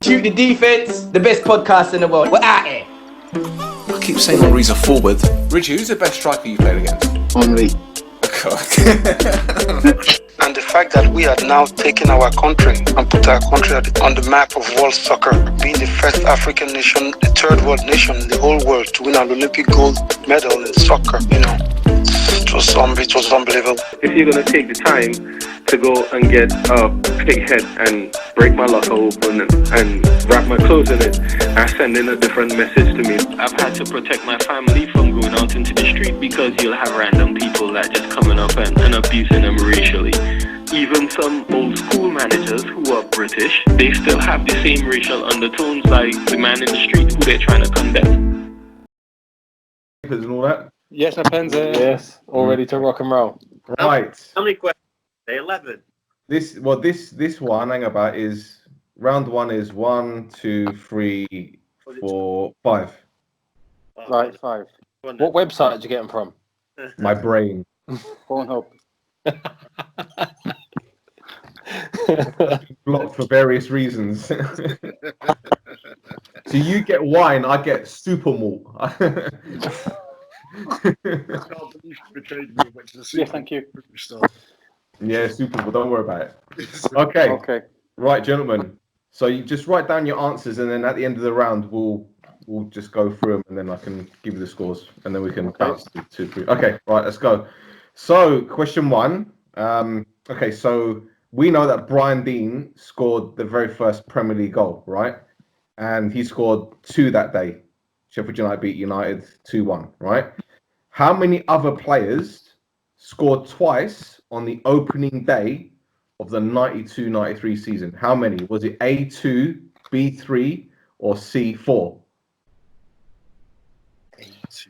Shoot the defense, the best podcast in the world. We're out here. I keep saying Henry's a forward. Richie, who's the best striker you played against? Henry. And the fact that we are now taking our country and put our country on the map of world soccer, being the first African nation, the third world nation in the whole world to win an Olympic gold medal in soccer, it was unbelievable. If you're going to take the time to go and get a pig head and break my locker open and wrap my clothes in it, are sending a different message to me. I've had to protect my family from going out into the street because you'll have random people that just coming up and abusing them racially. Even some old school managers who are British, they still have the same racial undertones like the man in the street who they're trying to condemn. And all that. Yes, my pen's here. Yes, all ready to rock and roll. Right. How many questions? 11. This one, hang about, is round one is 1, 2, 3, 4, 5. Right, 5. What website did you get them from? My brain. Pornhub. Blocked for various reasons. So you get wine, I get super malt. Yeah, thank you. Yeah, super malt. Don't worry about it. Okay. Right, gentlemen. So you just write down your answers, and then at the end of the round, we'll just go through them, and then I can give you the scores, and then we can bounce to 2, 3. Okay, right, let's go. So, question 1. Okay, so we know that Brian Deane scored the very first Premier League goal, right? And he scored 2 that day. Sheffield United beat United 2-1, right? How many other players scored twice on the opening day of the 92-93 season? How many? Was it A2, B3, or C4? A2.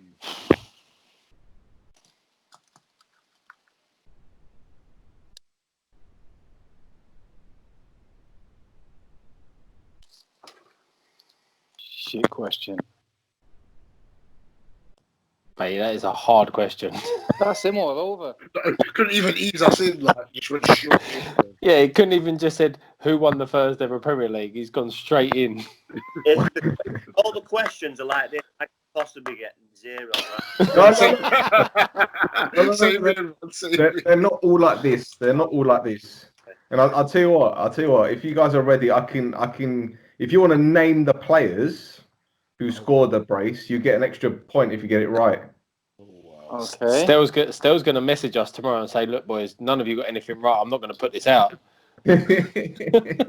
Shit question. Mate, that is a hard question. That's him all over. Couldn't even ease us in, like, just went short. Yeah, he couldn't even just said who won the first ever Premier League. He's gone straight in. All the questions are like this. I could possibly get 0. Right? They're not all like this. They're not all like this. And I'll tell you what. If you guys are ready, I can. If you want to name the players who scored the brace, you get an extra point if you get it right. Okay. Stel's going to message us tomorrow and say, "Look, boys, none of you got anything right. I'm not going to put this out." A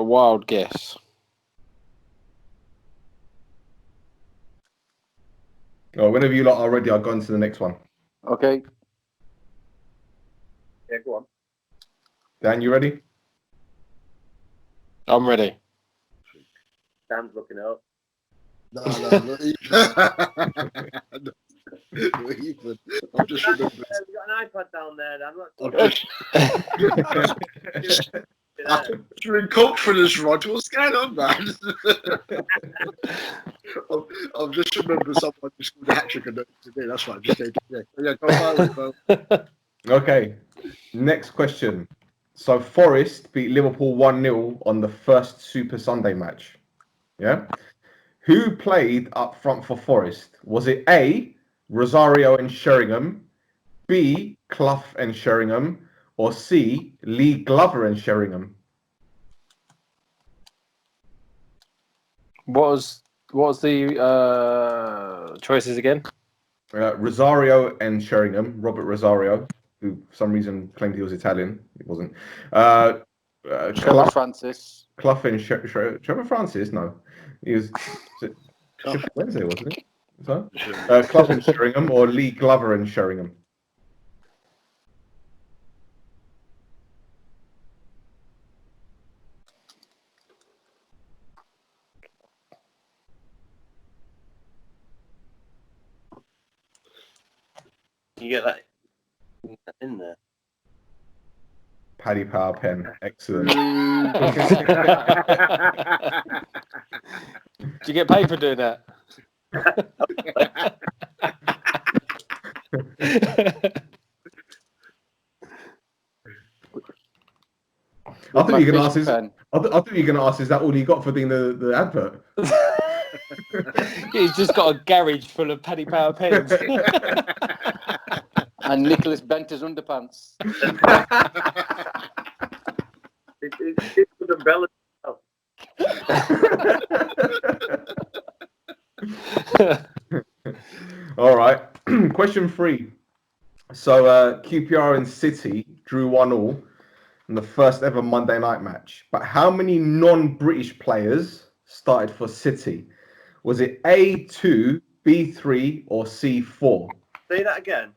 wild guess. Oh, whenever you lot are ready, I'll go on to the next one. Okay. Yeah, go on. Dan, you ready? I'm ready. Dan's looking up. No, even. I'm just remembering. We've got an iPad down there, Dan. You're in confidence, Rod. What's going on, man? I've just remembered someone who scored a hat-trick today. That's right. Just yeah, go on. Okay. Next question. So Forest beat Liverpool 1-0 on the first Super Sunday match. Yeah. Who played up front for Forest? Was it A, Rosario and Sheringham, B, Clough and Sheringham, or C, Lee Glover and Sheringham? What was the choices again? Rosario and Sheringham, Robert Rosario, who for some reason claimed he was Italian. He wasn't. Trevor Francis. Clough and Trevor Francis? No. He was Wednesday, wasn't it? So, Clough and Sheringham or Lee Glover and Sheringham? You get that in there. Paddy Power Pen. Excellent. Did you get paid for doing that? I thought you were going to ask. I thought you were going to ask. Is that all you got for doing the advert? He's just got a garage full of Paddy Power pens. And Nicholas bent his underpants. It's with umbrella. All right. Question 3. So QPR and City drew 1-1 in the first ever Monday night match. But how many non-British players started for City? Was it A2, B3, or C4? Say that again.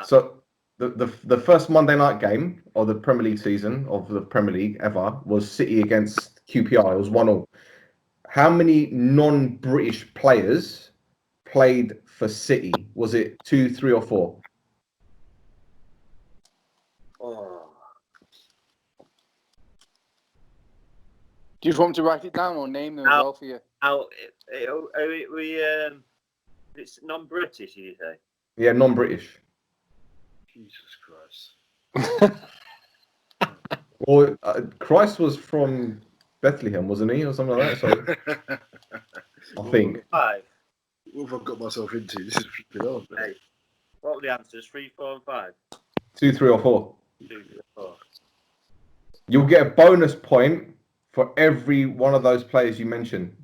So the first Monday night game of the Premier League season of the Premier League ever was City against QPR. It was 1-1. How many non-British players played for City? Was it 2, 3, or 4? Oh. Do you just want me to write it down or name them as well for you? It's non-British, did you say? Yeah, non-British. Jesus Christ. Well, Christ was from Bethlehem, wasn't he, or something like that? So I think. 5. What have I got myself into? This is flipping on. Hey, what were the answers? 3, 4, and 5. 2, 3, or 4. 2, 3, 4. You'll get a bonus point for every one of those players you mentioned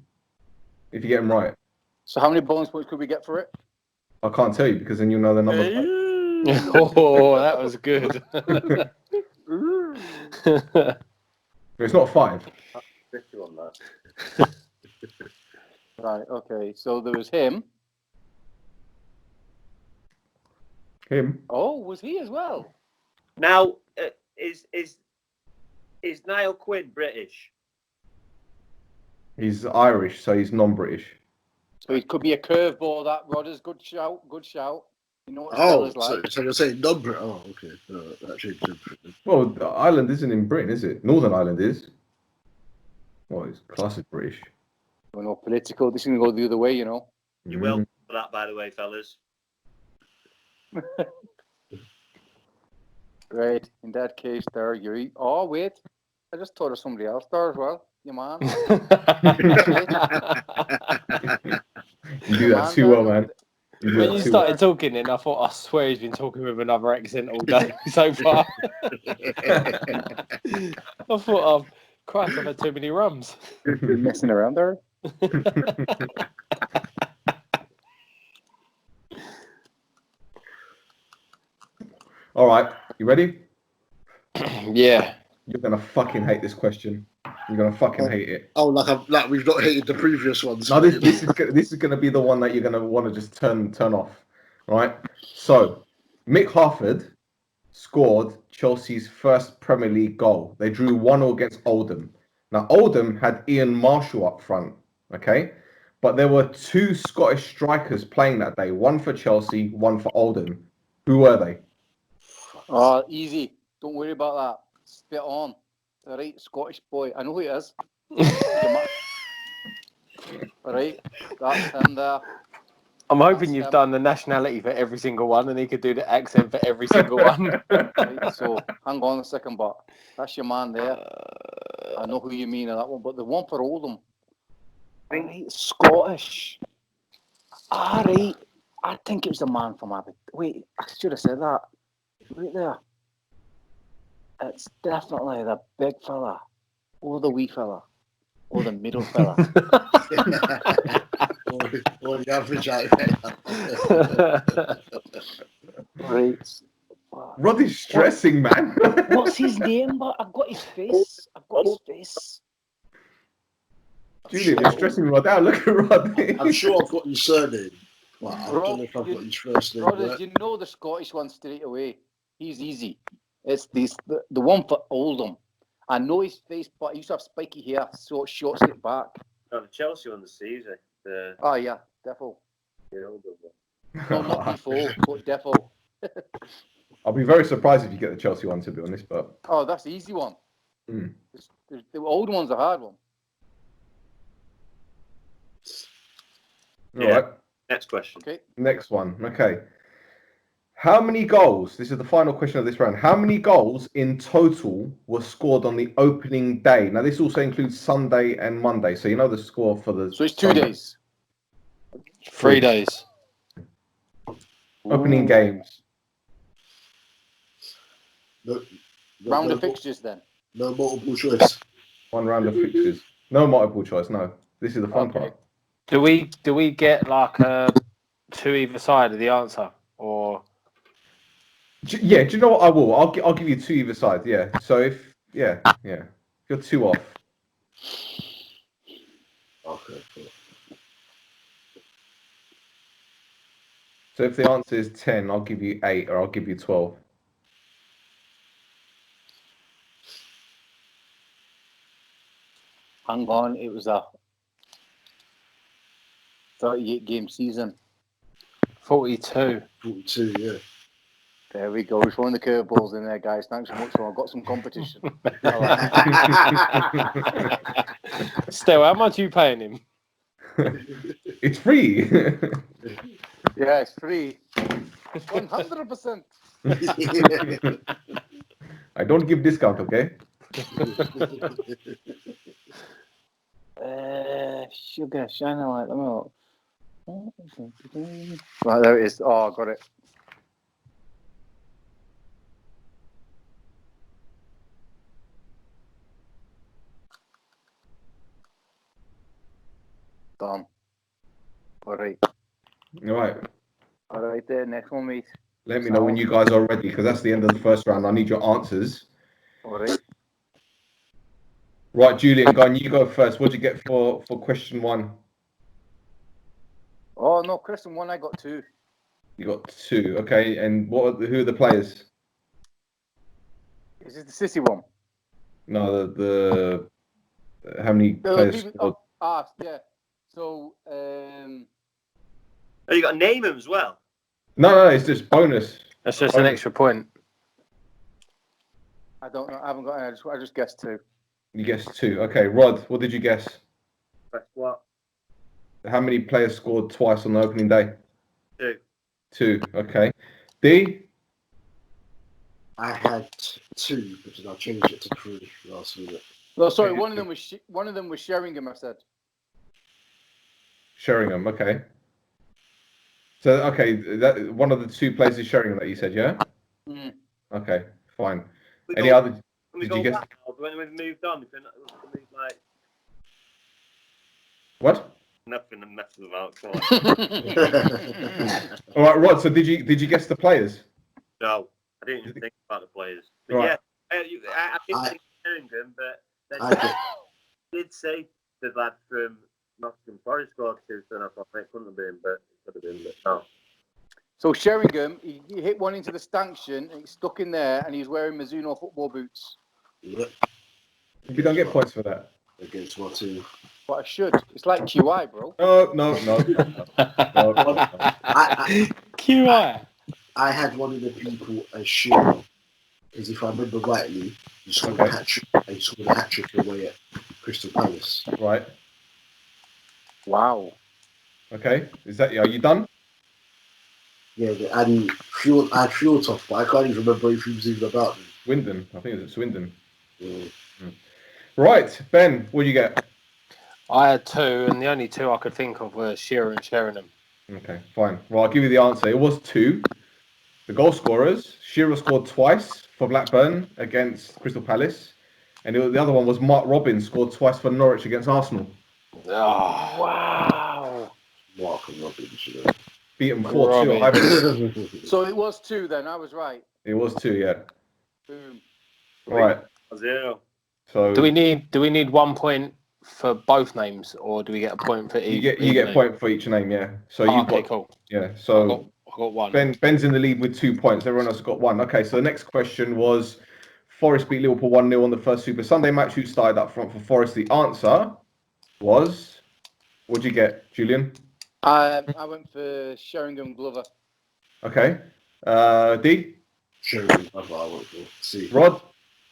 if you get them right. So how many bonus points could we get for it? I can't tell you because then you'll know the number. Oh, that was good. It's not 5. On that. Right, okay. So there was him. Him? Oh, was he as well? Now, is Niall Quinn British? He's Irish, so he's non-British. So it could be a curveball. That Rodders, good shout, good shout. You know what Oh, Stel is like. so you're saying number? Oh, okay. That changed it. Well, Ireland isn't in Britain, is it? Northern Ireland is. Well, it's classed as British. We're not political. This is going to go the other way, you know. You're welcome for that, by the way, fellas. Great. In that case, there you. Oh, wait. I just thought of somebody else there as well. Your man. You do that too well, man. When you started talking, then I thought, I swear he's been talking with another accent all day so far. I thought, oh, Christ, I've had too many rums. You're messing around there. All right, you ready? Yeah. You're gonna fucking hate this question. You're gonna fucking hate it. Oh, like we've not hated the previous ones. No, this is gonna be the one that you're gonna want to just turn off. Right. So, Mick Harford scored Chelsea's first Premier League goal. They drew 1-0 against Oldham. Now, Oldham had Ian Marshall up front. Okay, but there were 2 Scottish strikers playing that day. One for Chelsea, one for Oldham. Who were they? Oh, easy. Don't worry about that. Spit on. All right, Scottish boy. I know who he is. All right, that's him there. I'm hoping you've done the nationality for every single one, and he could do the accent for every single one. Right, so hang on a second, but that's your man there. I know who you mean in that one, but the one for Oldham. Right, Scottish. Ah, right. I think it was the man from Abbott. Wait, I should have said that. Right there. It's definitely the big fella, or the wee fella, or the middle fella. or the average Right. Roddy's stressing, man. What's his name? But I've got his face. Julian, you're stressing Rod out. Look at Roddy. I'm sure I've got his surname. Well, I don't know if I've got his first name. Brothers, you know the Scottish one straight away. He's easy. It's the one for Oldham. I know his face, but he used to have spiky hair, so short straight back. No, the Chelsea one, the Caesar. Oh, yeah, defo. The older one. No, not before, but defo. I'll be very surprised if you get the Chelsea one, to be honest. But oh, that's the easy one. The old one's a hard one. all right. Next question. Okay. Next one. Okay. How many goals? This is the final question of this round. How many goals in total were scored on the opening day? Now, this also includes Sunday and Monday. So you know the score for the. So it's 2 Sunday. days. 3 days. Opening games. Round of fixtures then. No multiple choice. One round of fixtures. No multiple choice. No. This is the fun part. Do we get like 2 either side of the answer, or? Yeah. Do you know what I will? I'll give you 2 either side. Yeah. So if you're 2 off. Okay. Cool. So if the answer is 10, I'll give you 8, or I'll give you 12. Hang on, it was a 38-game season. 42. 42, yeah. There we go. Throwing the curveballs in there, guys. Thanks so much. So I've got some competition. Stel, how much are you paying him? It's free. Yeah, it's free. 100%. I don't give discount, okay? Sugar, shining light. Let me look. Right, there it is. Oh, I got it. Done. All right. All right there. Next one, mate. Let me know when you guys are ready, because that's the end of the first round. I need your answers. All right. Right, Julian, go on. You go first. What did you get for question 1? Oh no, question 1. I got 2. You got 2. Okay, and who are the players? Is it the Sissy one? No, the how many players? Yeah. So, Oh, you got to name them as well? No, it's just bonus. That's just an extra point. I don't know. I haven't got any. I just guessed 2. You guessed 2. Okay, Rod, what did you guess? That's what? How many players scored twice on the opening day? 2. 2. Okay. D? I had 2, but then I changed it to 3 last minute. No, sorry. One of them was Sheringham. I said. Sheringham. Okay. So that one of the 2 places is Sheringham that you said, yeah? Mm. Okay, fine. Any other? Did you guess? When we've moved on, like What? nothing to mess about. All right, Rod. So did you guess the players? No, I didn't even think about the players. But right. yeah, I didn't think Sheringham, but I did say the lad from Nottingham Forest scored 2, so I thought it couldn't have been, but it could have been. But no. So Sheringham, he hit one into the stanchion, and he's stuck in there, and he's wearing Mizuno football boots. Yep. You don't get points for that. Against what 2? But I should. It's like QI, bro. No. QI. I had one of the people as Shearer, because if I remember rightly, he scored a hat trick away at Crystal Palace. Right. Wow. Okay. Are you done? Yeah, and I had Fjordhoff, but I can't even remember if he was even about them. Swindon. I think it was Swindon. Yeah. Right, Ben, what do you get? I had 2, and the only 2 I could think of were Shearer and Sheringham. Okay, fine. Well, I'll give you the answer. It was 2. The goal scorers, Shearer scored twice for Blackburn against Crystal Palace, and the other one was Mark Robins scored twice for Norwich against Arsenal. Oh, wow. Mark and Robins, you know. Beat them 4-2. So it was 2 then. I was right. It was 2, yeah. Boom. All right. 0. So do we need 1 point for both names, or do we get a point for each? You get a point for each name, yeah. So you've got cool. Yeah. So I got 1. Ben's in the lead with 2 points. Everyone else got 1. Okay. So the next question was: Forest beat Liverpool 1-0 on the first Super Sunday match. Who started up front for Forest? The answer was, what'd you get, Julian? I went for Sheringham Glover. Okay. D? Sheringham Glover, I went for C. Rod?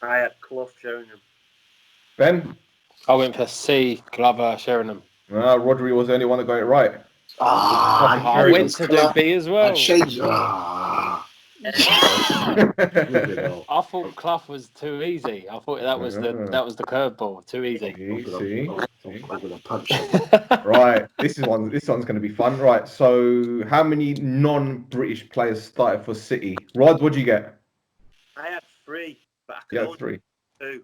I had Clough Sheringham. Ben? I went for C, Glover, Sheringham. Rhodri was the only one that got it right. I went to do B as well. I changed. I thought Clough was too easy. I thought that was the curveball. Too easy. See? I'm gonna punch him. Right. This one's going to be fun. Right. So, how many non-British players started for City? Rod, what'd you get? I had 3, but I could You had only 3. do 2.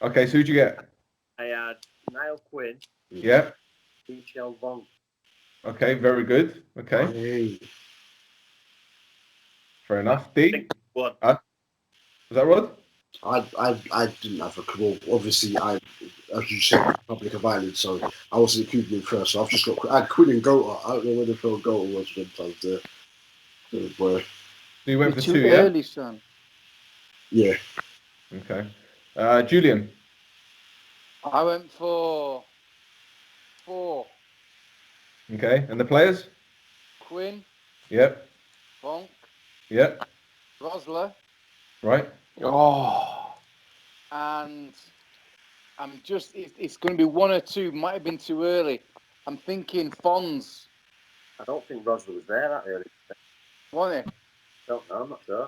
Okay. So, who'd you get? I had Niall Quinn, Yeah. Michel Vonk. Okay. Very good. Okay. Hey. Fair enough. D. What? Was that Rod? I didn't have a clue. Obviously, as you said, Republic of Ireland, so I wasn't included in first. So I've just got I had Quinn and Gota. I don't know where the hell Gota was when I was there. Oh, boy. So you went for Too 2, yeah? early, son. Yeah. Okay. Julian. I went for 4. Okay. And the players? Quinn, Yep. Vonk, Yep. Rosler, Right. Oh, and I'm just, it's going to be 1 or 2. Might have been too early. I'm thinking Fons. I don't think Rosler was there that early. Wasn't it? Don't know, I'm not sure.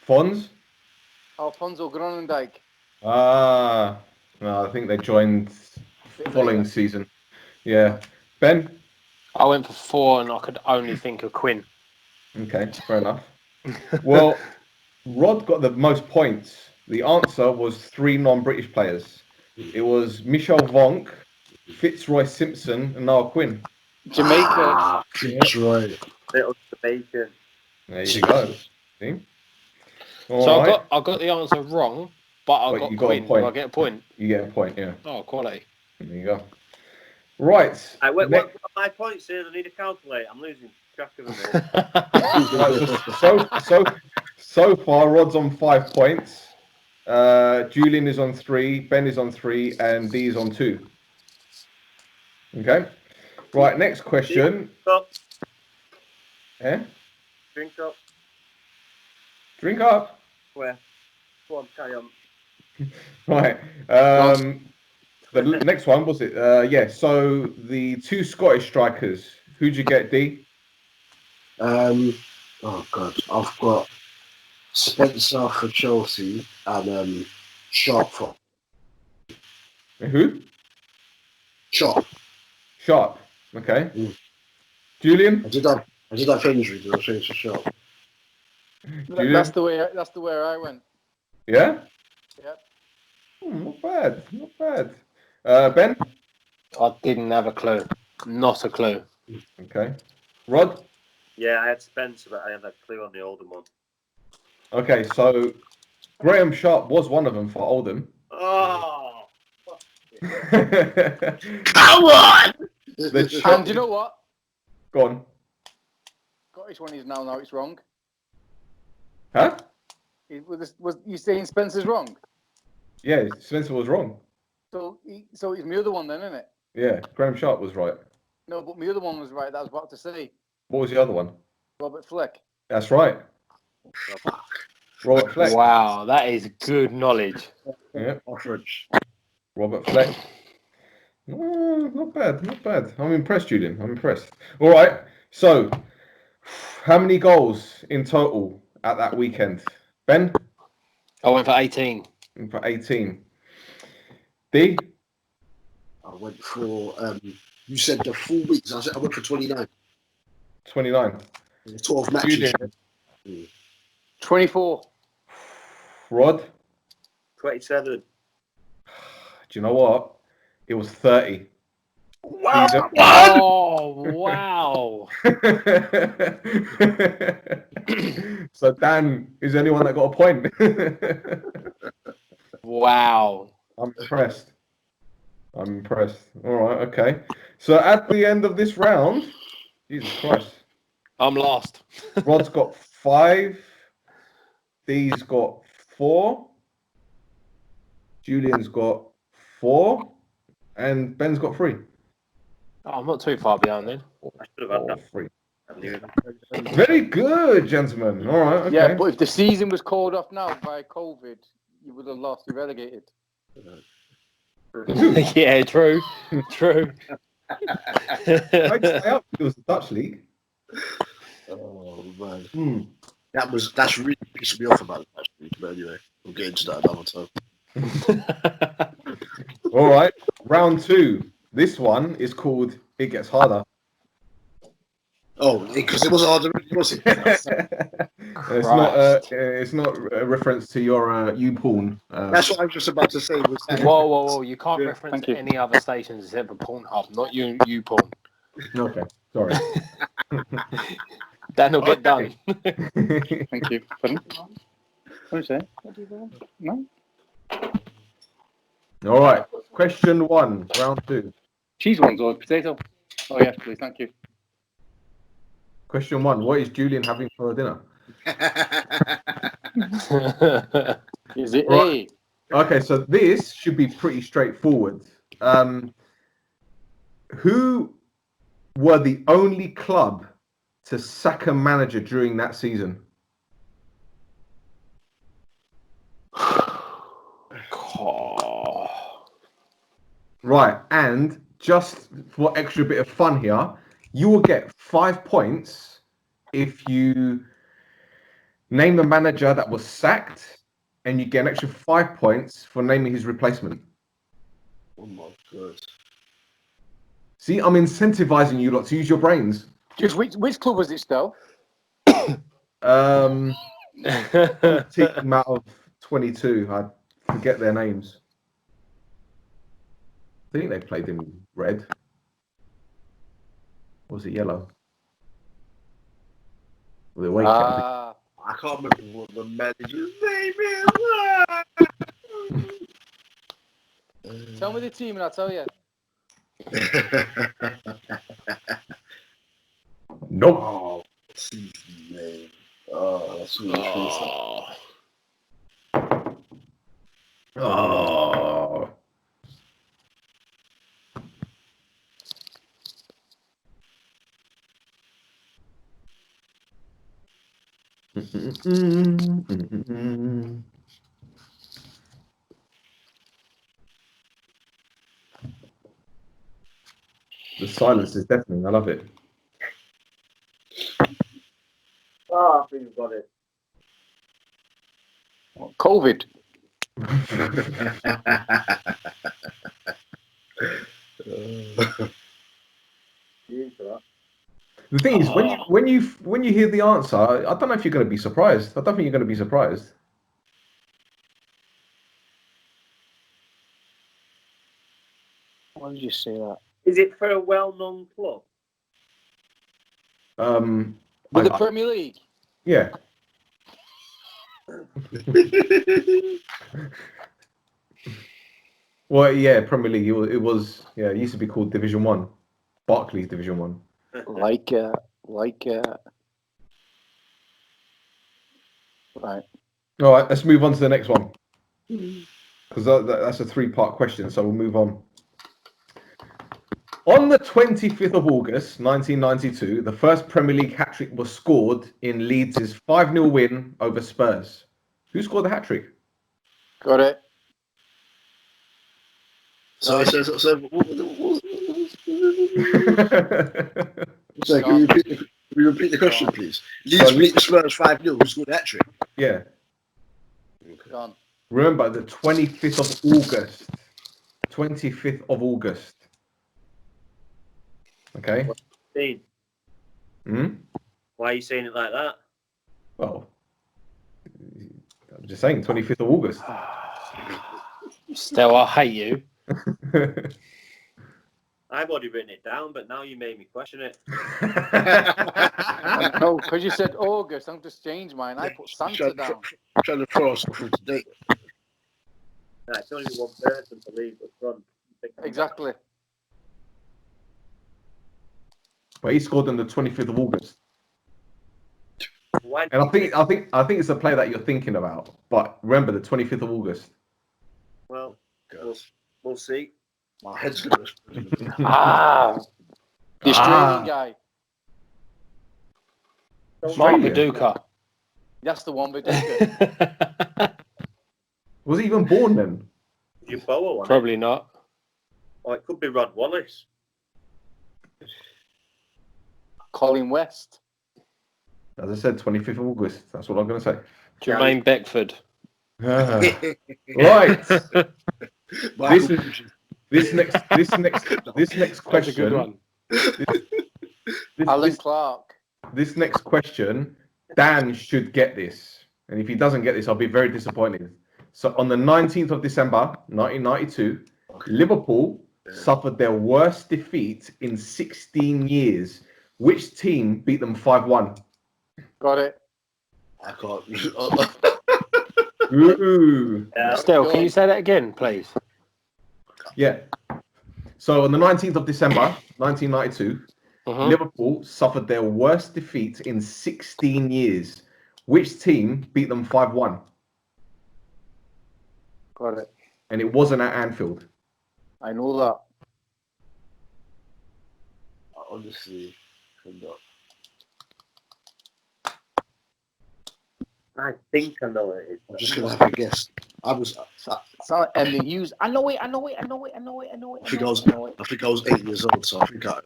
Fons? Alfonso Gronendijk. Ah. No, I think they joined following season. Yeah. Ben? I went for 4 and I could only think of Quinn. Okay, fair enough. Well, Rod got the most points. The answer was 3 non-British players. It was Michel Vonk, Fitzroy Simpson, and Niall Quinn. Jamaica. Fitzroy. Little Jamaican. There you go. See? All So right. I got the answer wrong, but I got you got a Quinn. point. Do I get a point? You get a point, yeah. Oh, quality. There you go. Right. What are my points here? I need to calculate. I'm losing track of them. So far, Rod's on 5 points. Julian is on 3. Ben is on 3, and D is on 2. Okay. Right. Next question. Yeah. Drink up. Drink up. Where? Go on, carry on. Right. The next one was it? Yeah. So the 2 Scottish strikers. Who'd you get, D? Oh God, I've got Spencer for Chelsea and Sharp for. Who? Sharp. Sharp. Okay. Julian. I did have injury. Did I change to Sharp? Julian? That's the way I went. Yeah. Yep. Not bad. Not bad. Ben. I didn't have a clue. Not a clue. Okay. Rod. Yeah, I had Spencer, but I had a clue on the Oldham one. Okay, so Graham Sharp was one of them for Oldham. Oh! Come on! And you know what? Go on. Scottish one is now it's wrong. Huh? Was you saying Spencer's wrong? Yeah, Spencer was wrong. So it's my other one then, isn't it? Yeah, Graham Sharp was right. No, but my other one was right. That I was about to say. What was the other one? Robert Fleck. That's right. Robert Fleck. Wow, that is good knowledge. Yeah. Robert Fleck. Not bad, not bad. I'm impressed, Julian. I'm impressed. All right. So, how many goals in total at that weekend? Ben? I went for 18. For 18. D? I went for, you said the full weeks. I went for 29. 29. 12 matches. 24. Rod? 27. Do you know what? It was 30. Wow! Oh, wow! So Dan is the only one that got a point. Wow! I'm impressed. All right, okay. So at the end of this round, Jesus Christ, I'm last. Rod's got 5. D's got 4. Julian's got 4. And Ben's got 3. Oh, I'm not too far behind then. I should have had that. 3. Very good, gentlemen. All right, okay. Yeah, but if the season was called off now by COVID, you would have lost. You're relegated. Yeah, true. True. It was the Dutch league. Oh, man. That's really pissed me off about it, actually. But anyway, we'll get into that another time. All right, round 2. This one is called It Gets Harder. Oh, because it was harder, was it? It's not a reference to your U-porn. That's what I was just about to say. Whoa! You can't reference any other stations except for Pornhub, not U-porn. Okay, sorry. Dan will get done. Thank you. Pardon? What did you say? No? All right. Question 1, round 2. Cheese ones or potato? Oh, yes, please. Thank you. Question 1. What is Julian having for dinner? Is it right. Okay, so this should be pretty straightforward. Who were the only club to sack a manager during that season? Right, and just for extra bit of fun here, you will get 5 points if you name the manager that was sacked, and you get an extra 5 points for naming his replacement. Oh my God. See, I'm incentivizing you lot to use your brains. Just which club was it, Stel? Team out of 22. I forget their names. I think they played in red. Or was it yellow? Well, the away kit. I can't remember what the manager's name is. Tell me the team and I'll tell you. Nope. Oh, what's his name? Oh, that's really Oh. The silence is deafening. I love it. Oh, I think you've got it. What, COVID. The thing is, when you hear the answer, I don't know if you're going to be surprised. I don't think you're going to be surprised. Why did you say that? Is it for a well-known club? With the Premier League? Yeah. Well, yeah, Premier League. It was. Yeah, it used to be called Division 1, Barclays Division 1. Like right. All right, let's move on to the next one, because that's a 3-part question. So we'll move on. On the 25th of August, 1992, the first Premier League hat-trick was scored in Leeds' 5-0 win over Spurs. Who scored the hat-trick? Got it. So can you repeat the question, please? Leeds beat Spurs 5-0. Who scored that trick? Yeah. Done. Remember, the 25th of August. 25th of August. Okay. Why are you saying it like that? Well, I'm just saying, 25th of August. Stel, I hate you. I've already written it down, but now you made me question it. No, because you said August, I'm just changed mine. I put Santa down. Trying to throw us through today. Nah, it's only one person to leave the front. Exactly. Well, he scored on the 25th of August. Why? And I think it's a player that you're thinking about. But remember, the 25th of August. Well, we'll see. My head's going to... The Australian guy. Mark Viduka. That's the one, Viduka. Was he even born then? You Boa one? Probably not. Or it could be Rod Wallace. Colin West. As I said, 25th of August. That's what I'm going to say. Jermaine Beckford. Right. This next question. That's a good one. Alan Clark. This next question, Dan should get this. And if he doesn't get this, I'll be very disappointed. So on the 19th of December, 1992, Liverpool suffered their worst defeat in 16 years. Which team beat them 5-1? Got it. I can't. Ooh. Stel, can you say that again, please? Yeah. So on the 19th of December, 1992, Liverpool suffered their worst defeat in 16 years. Which team beat them 5-1? Got it. And it wasn't at Anfield. I know that. Honestly, not. I think I know it. I'm just gonna have a guess. I was. Sound like Emily Hughes. I know it. I think I was 8 years old, so I think I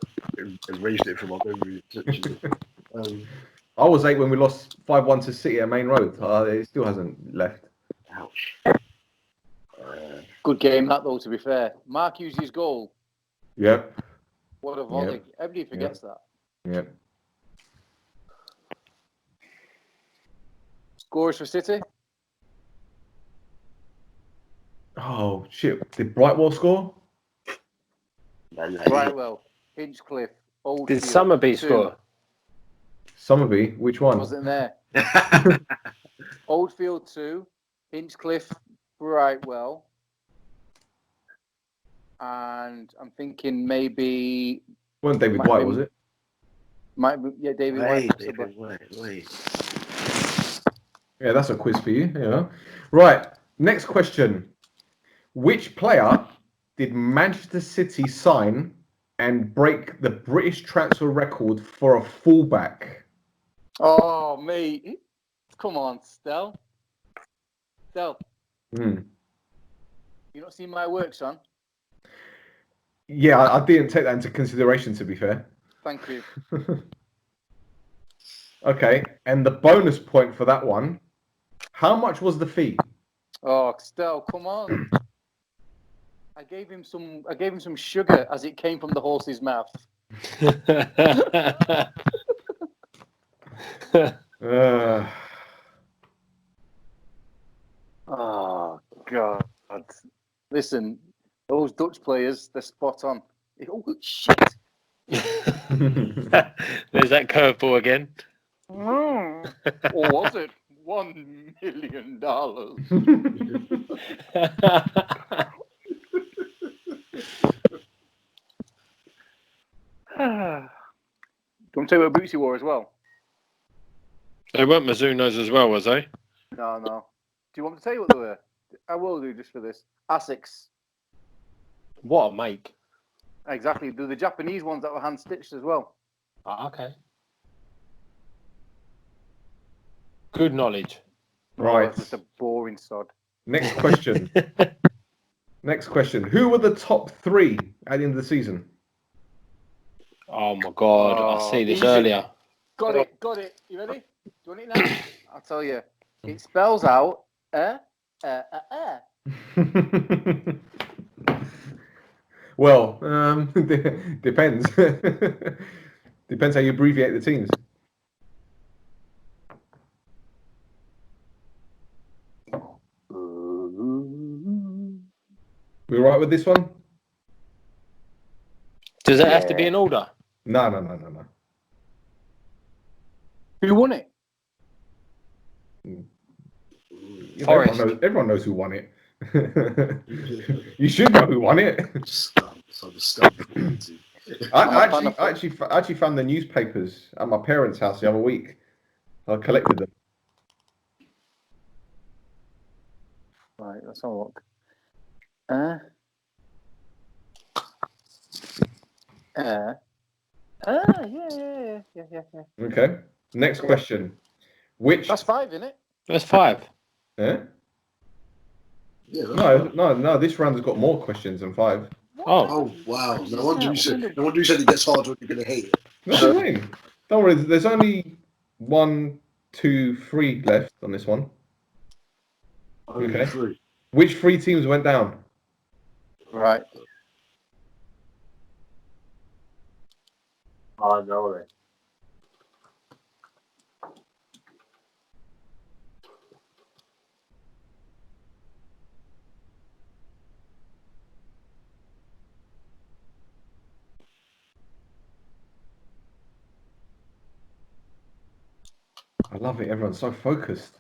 erased it from my memory. I was 8 when we lost 5-1 to City at Main Road. It still hasn't left. Ouch. Good game that though. To be fair, Mark Hughes' goal. Yep. What a volley! Yep. Everybody forgets that. Yep. Scores for City. Oh shit! Did Brightwell score? Brightwell, Hinchcliffe, Oldfield. Did Summerby score? Summerby, which one? Wasn't there. Oldfield 2, Hinchcliffe, Brightwell, and I'm thinking maybe. Wasn't David White, was it? Might be, yeah, David White. Wait. Yeah, that's a quiz for you. Yeah. Right. Next question. Which player did Manchester City sign and break the British transfer record for a fullback? Oh, mate. Come on, Stel. Stel. You not seen my work, son? Yeah, I didn't take that into consideration, to be fair. Thank you. Okay, and the bonus point for that one, how much was the fee? Oh, Stel, come on. I gave him some sugar as it came from the horse's mouth. Oh God! Listen, those Dutch players, they're spot on. Oh shit! There's that curveball again. Or was it $1 million? Do you want to tell you what boots he wore as well? They weren't Mizunos as well, was they? No. Do you want me to tell you what they were? I will do just for this. Asics. What a make. Exactly. They're the Japanese ones that were hand stitched as well. Oh, okay. Good knowledge. Right. Oh, just a boring sod. Next question. Who were the top 3 at the end of the season? Oh my God! I see this earlier. Got it. You ready? Do you want it now? I'll tell you. It spells out Well, depends. Depends how you abbreviate the teams. We all right with this one? Does it have to be in order? No. Who won it? Everyone knows who won it. You should know who won it. I actually found the newspapers at my parents' house the other week. I collected them. Right, let's have a look. Yeah. Okay. Next question. That's 5, isn't it? That's 5. Yeah. Yeah, No. This round has got more questions than 5. Oh wow! No wonder you said it gets harder when you're gonna hate it. What do you mean? Don't worry. There's only 1, 2, 3 left on this one. Only Okay. 3. Which 3 teams went down? Right. Oh, no way. I love it. Everyone's so focused.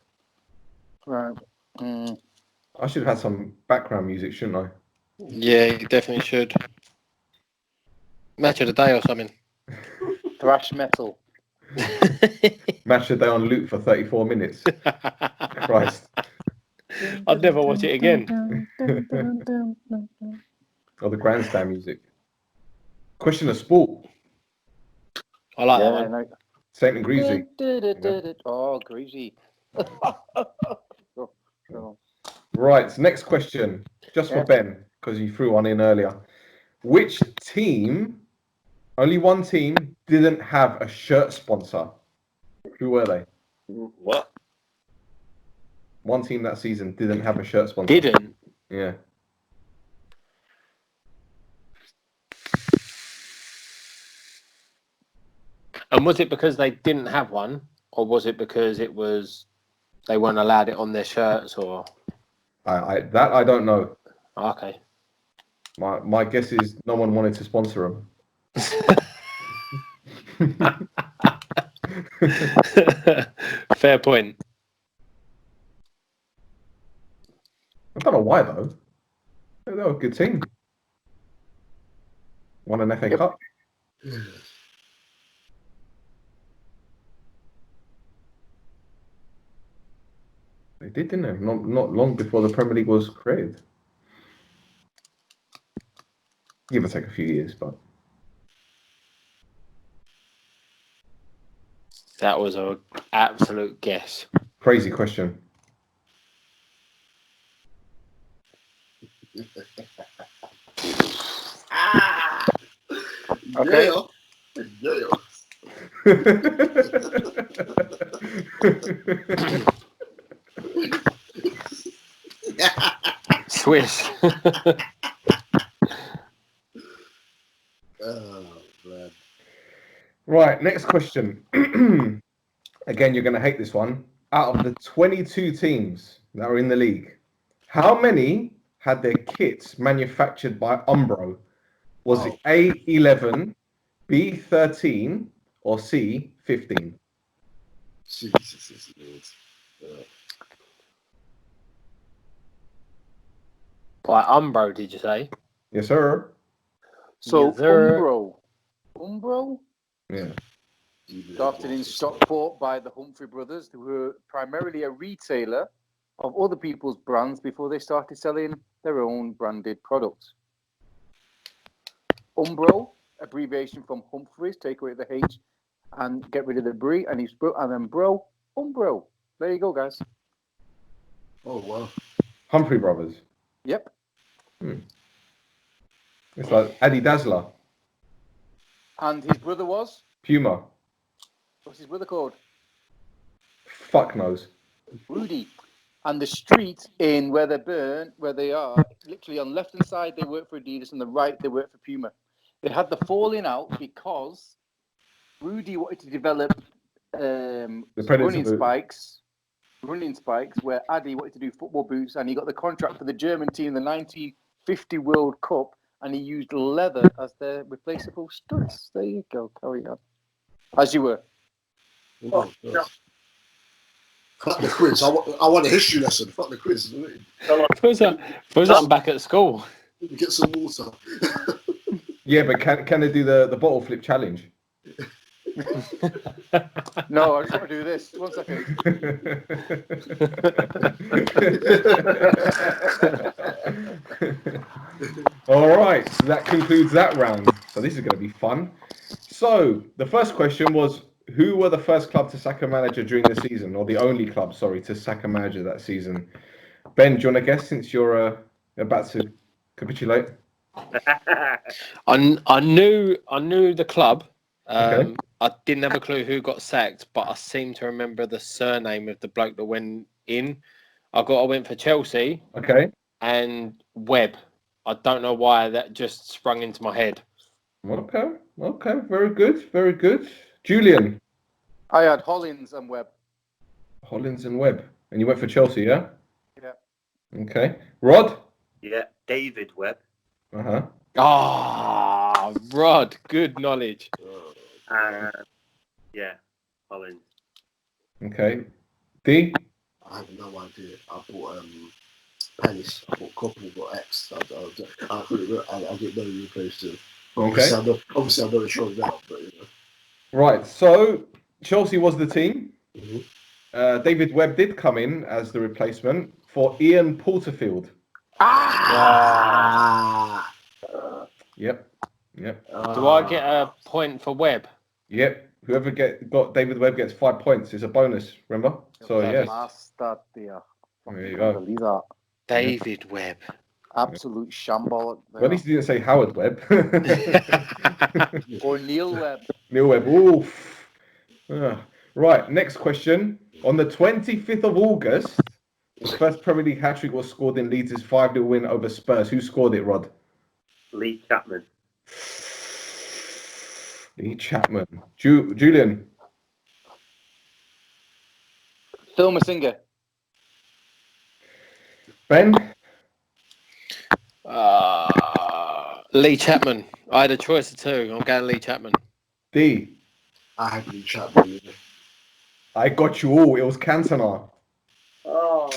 Right. I should have had some background music, shouldn't I? Yeah, you definitely should. Match of the day or something. Thrash metal. Match the day on loop for 34 minutes. Christ. I'd never watch it again. Or the grandstand music. Question of sport. I like that one. Like... Saint and Greasy. Oh, Greasy. Right, next question. Just for Ben, because you threw one in earlier. Which team, only one team, didn't have a shirt sponsor? Who were they? What? One team that season didn't have a shirt sponsor. Didn't? Yeah. And was it because they didn't have one, or was it because it was they weren't allowed it on their shirts, or? I don't know. Okay. My guess is no one wanted to sponsor them. Fair point. I don't know why though. They were a good team. Won an FA Cup. They did, didn't they? Not long before the Premier League was created. Give or take a few years, but That was an absolute guess. crazy question. Okay. Yeah. Swish. Oh, man. Right, next question. Again, you're going to hate this one. Out of the 22 teams that are in the league, how many had their kits manufactured by Umbro? Was it A, 11, B, 13, or C, 15? Jesus Lord. By Umbro, did you say? Yes, sir. So, Yes, sir. Umbro? Yeah. Started in Stockport by the Humphrey brothers, who were primarily a retailer of other people's brands before they started selling their own branded products. Umbro, abbreviation from Humphreys, take away the H and get rid of the Brie, and then bro, Umbro. There you go, guys. Oh, wow. Humphrey Brothers. Yep. It's like Addy Dazzler. And his brother was? Puma. What's his brother called? Fuck knows. Rudy. And the street in where they are, literally on the left-hand side, they work for Adidas, and the right, they work for Puma. They had the falling out because Rudy wanted to develop running spikes, where Addy wanted to do football boots, and he got the contract for the German team in the 1950 World Cup, and he used leather as their replaceable studs. There you go. Carry on. As you were. Oh, fuck the quiz. I want a history lesson. Fuck the quiz. Suppose I'm back at school. Get some water. Yeah, but can they do the bottle flip challenge? No, I just want to do this. 1 second. All right, so that concludes that round. So this is going to be fun. So the first question was, who were the first club to sack a manager during the season, or the only club, sorry, to sack a manager that season? Ben, do you want to guess since you're about to capitulate? I knew the club, Okay. I didn't have a clue who got sacked, but I seem to remember the surname of the bloke that went in. I went for Chelsea. Okay. And Webb. I don't know why that just sprung into my head. Okay. Very good. Very good. Julian. I had Hollins and Webb. Hollins and Webb. And you went for Chelsea, yeah? Yeah. Okay. Rod? Yeah, David Webb. Uh-huh. Ah, Rod. Good knowledge. Yeah, Holland. Okay. D? I have no idea. I bought Palace. I bought Koppel, got X. I get no replace to. Okay. Obviously, I'm not sure now, but you know. Right. So Chelsea was the team. Mm-hmm. David Webb did come in as the replacement for Ian Porterfield. Yep. Do I get a point for Webb? Yep. Whoever got David Webb gets 5 points. It's a bonus, remember? So yeah. There you go. David Webb. Absolute shambolic. Well, at least he didn't say Howard Webb. Or Neil Webb. Neil Webb. Oof. Right. Next question. On the 25th of August, the first Premier League hat-trick was scored in Leeds' 5-0 win over Spurs. Who scored it, Rod? Lee Chapman. Lee Chapman. Julian. Phil Masinga. Ben. Lee Chapman. I had a choice of two. I'm going Lee Chapman. D. I had Lee Chapman. I got you all. It was Cantona. Oh.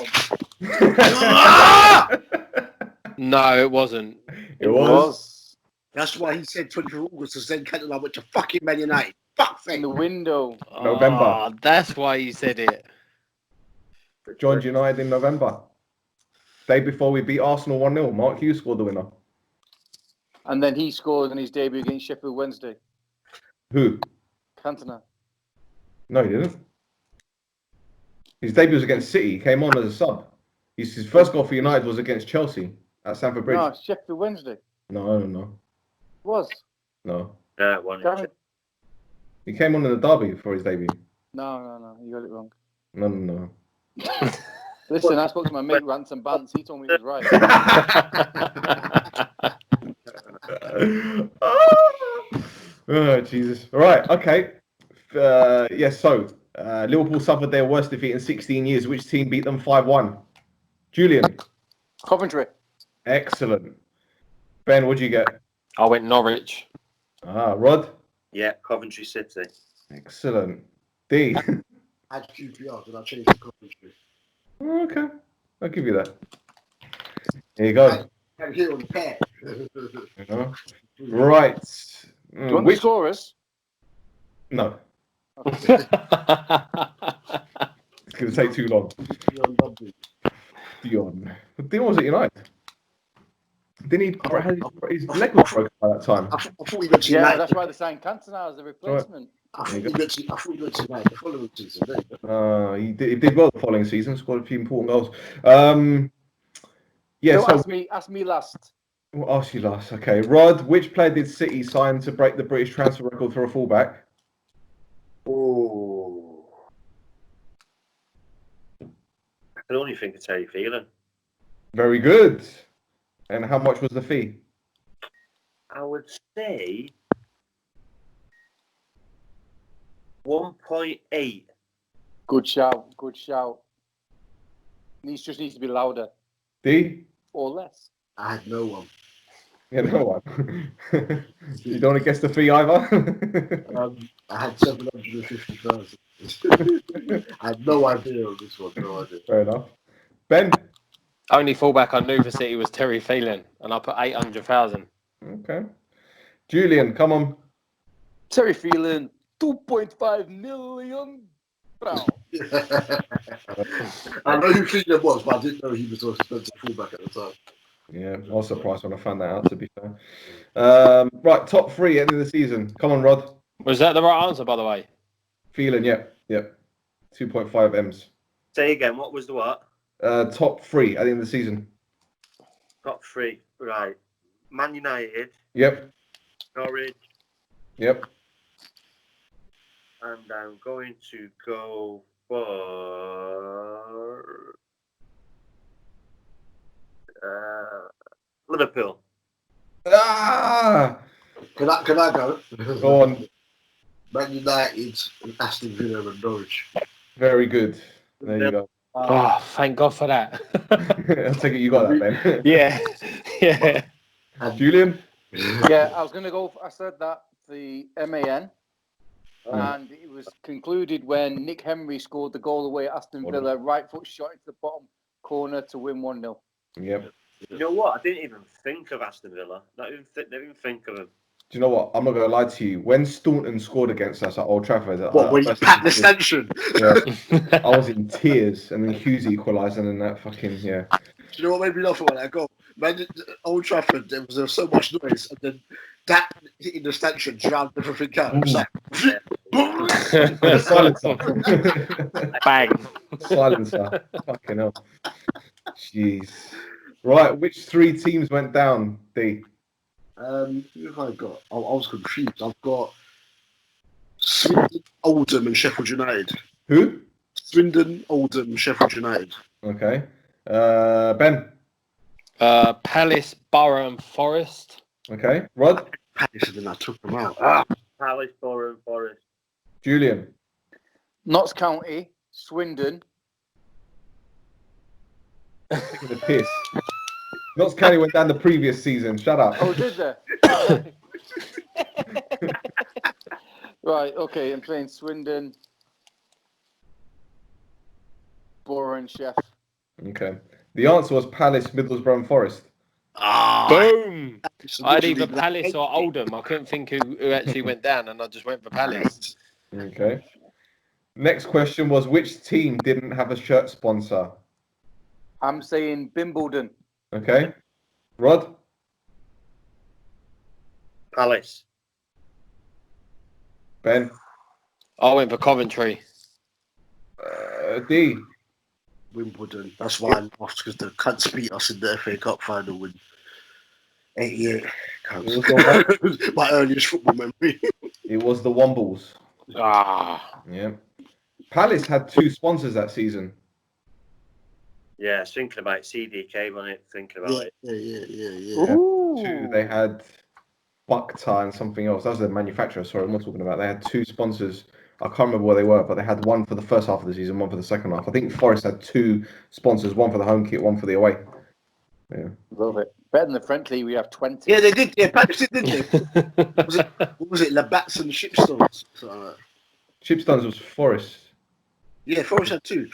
No, it wasn't. It was. That's why he said 24th August, because then Cantona went to fucking Man United. Fuck In the window. November. Oh, that's why you said it. Joined United in November. Day before we beat Arsenal 1-0. Mark Hughes scored the winner. And then he scored in his debut against Sheffield Wednesday. Who? Cantona. No, he didn't. His debut was against City. He came on as a sub. His first goal for United was against Chelsea at Stamford Bridge. No, Sheffield Wednesday. No. Was? No. One. He came on in the derby for his debut. No. You got it wrong. No. Listen, I spoke to my mate Ransom Bance. He told me he was right. Oh, Jesus. All right. Okay. Yes. So Liverpool suffered their worst defeat in 16 years. Which team beat them 5-1? Julian. Coventry. Excellent. Ben, what did you get? I went Norwich. Rod. Yeah, Coventry City. Excellent. D. I had QPR, then I changed to Coventry. Okay. I'll give you that. Here you go. I'm here on the pad. Right. Do you want the scorers? No. It's going to take too long. Dion was at United. Didn't he? His leg was broken by that time. I thought he went to United. That's why they signed Cantona as the replacement. I thought he went to United the following season. He did well the following season. Scored a few important goals. Ask me last. We'll ask you last. Okay, Rod. Which player did City sign to break the British transfer record for a fullback? Oh. I can only think of Terry Phelan. Very good. And how much was the fee? I would say 1.8. Good shout. Just needs to be louder. D? Or less. I had no one. Yeah, no one. You don't want to guess the fee either? I had 750,000. I had no idea on this one. No idea. Fair enough. Ben? Only fullback I knew for City was Terry Phelan, and I put 800,000. Okay. Julian, come on. Terry Phelan, 2.5 million. I know who Phelan was, but I didn't know he was an expensive fullback at the time. Yeah, I was surprised when I found that out, to be fair. Right, top three end of the season. Come on, Rod. Was that the right answer, by the way? Phelan, yep. 2.5 M's. Say again, what was the what? Top three at the end of the season. Top three, right. Man United. Yep. Norwich. Yep. And I'm going to go for Liverpool. Ah! Can I go? Go on. Man United, Aston Villa, and Norwich. Very good. There you go. Oh, thank God for that. I'll take it you got that, Ben. Yeah. Yeah. Julian? Yeah, I was going to go. I said that the MAN, and it was concluded when Nick Henry scored the goal away at Aston Villa, right foot shot into the bottom corner to win 1-0. Yep. You know what? I didn't even think of Aston Villa. Never even think of them. Do you know what? I'm not going to lie to you. When Staunton scored against us at Old Trafford... when you packed the stanchion? Yeah. I was in tears, and then Hughes equalised, and then that fucking... Yeah. Do you know what made me laugh when I go? Man, Old Trafford, there was so much noise, and then that hitting the stanchion drowned everything out. It was like... Silencer. Bang. Silencer. Fucking hell. Jeez. Right, which 3 teams went down, D? Who have I got? I was confused. I've got Swindon, Oldham, and Sheffield United. Who? Swindon, Oldham, Sheffield United. Okay. Ben? Palace, Borough, and Forest. Okay. Rod? Palace, and then I took them out. Palace, Borough, and Forest. Julian? Notts County, Swindon. Taking the piss. Notts County went down the previous season. Shut up. Oh, did they? Right, okay, I'm playing Swindon, Borough, and Chef. Okay. The answer was Palace, Middlesbrough, and Forest. Boom! I had either Palace or Oldham. I couldn't think who actually went down, and I just went for Palace. Okay. Next question was, which team didn't have a shirt sponsor? I'm saying Wimbledon. Okay. Rod? Palace. Ben? I went for Coventry. D? Wimbledon. That's why I laughed, because the cunts beat us in the FA Cup final in 88. My earliest football memory. It was the Wombles. Ah. Yeah. Palace had 2 sponsors that season. Yeah, thinking about it. CDK, wasn't it? Thinking about it. Yeah. 2. They had Bucktar and something else. That was the manufacturer. Sorry, I'm not talking about. They had 2 sponsors. I can't remember what they were, but they had one for the first half of the season, one for the second half. I think Forest had 2 sponsors, one for the home kit, one for the away. Yeah. Love it. Better than the French League, we have 20. Yeah, they did. Yeah, Palace did, didn't they? What was it? Labatt's and Shipstones. Something like that. Shipstones was Forest. Yeah, Forest had 2.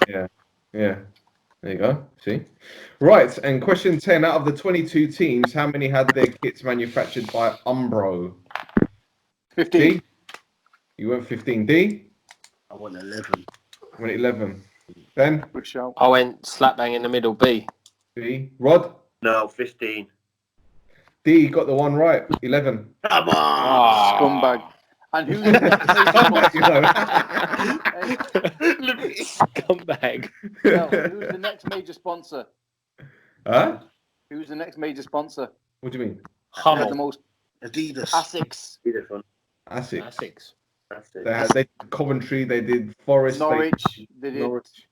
Yeah. There you go. See? Right, and question 10. Out of the 22 teams, how many had their kits manufactured by Umbro? 15. D? You went 15. D? I went 11. I went 11. Ben? Good shout. I went slap bang in the middle, B. B? Rod? No, 15. D got the one right. 11. Come on! Scumbag. And who's the Scumbag. who's the next major sponsor? Huh? Who's the next major sponsor? What do you mean? Had the Hummel. most Adidas. Asics. Asics. Essex. They did Coventry, they did Forest. Norwich. They did Norwich.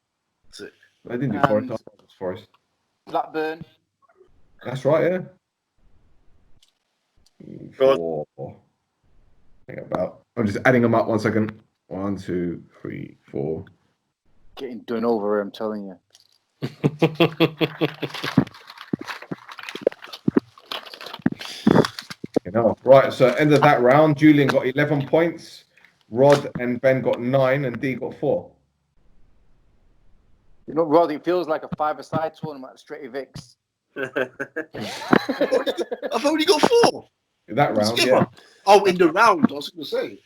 They didn't do And- Forest. I thought it was Forest. Blackburn. That's right, yeah. Good. 4. I think about. I'm just adding them up 1 second. 1, 2, 3, 4. Getting done over, I'm telling you. You know. Right, so end of that round, Julian got 11 points, Rod and Ben got 9, and D got 4. You know, Rod, it feels like a 5-a-side tournament at Straight Vix. I've only got 4. That round, yeah. Oh, in the round, I was going to say.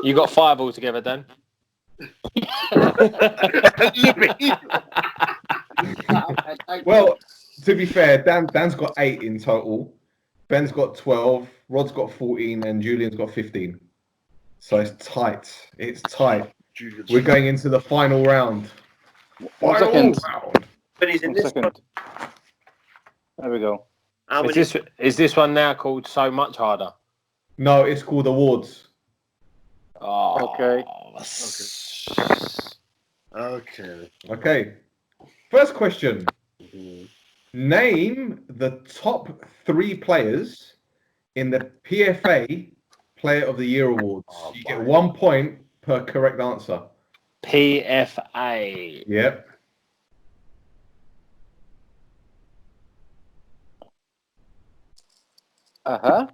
You got 5 altogether, Dan. Well, to be fair, Dan's got 8 in total. Ben's got 12, Rod's got 14, and Julian's got 15. So it's tight. It's tight. We're going into the final round. One second. But he's in this one. There we go. Is this one now called So Much Harder? No, it's called awards. Oh, Okay. Okay. First question. Mhm. Name the top 3 players in the PFA Player of the Year Awards. You get 1 point per correct answer. PFA. Yep. Uh-huh.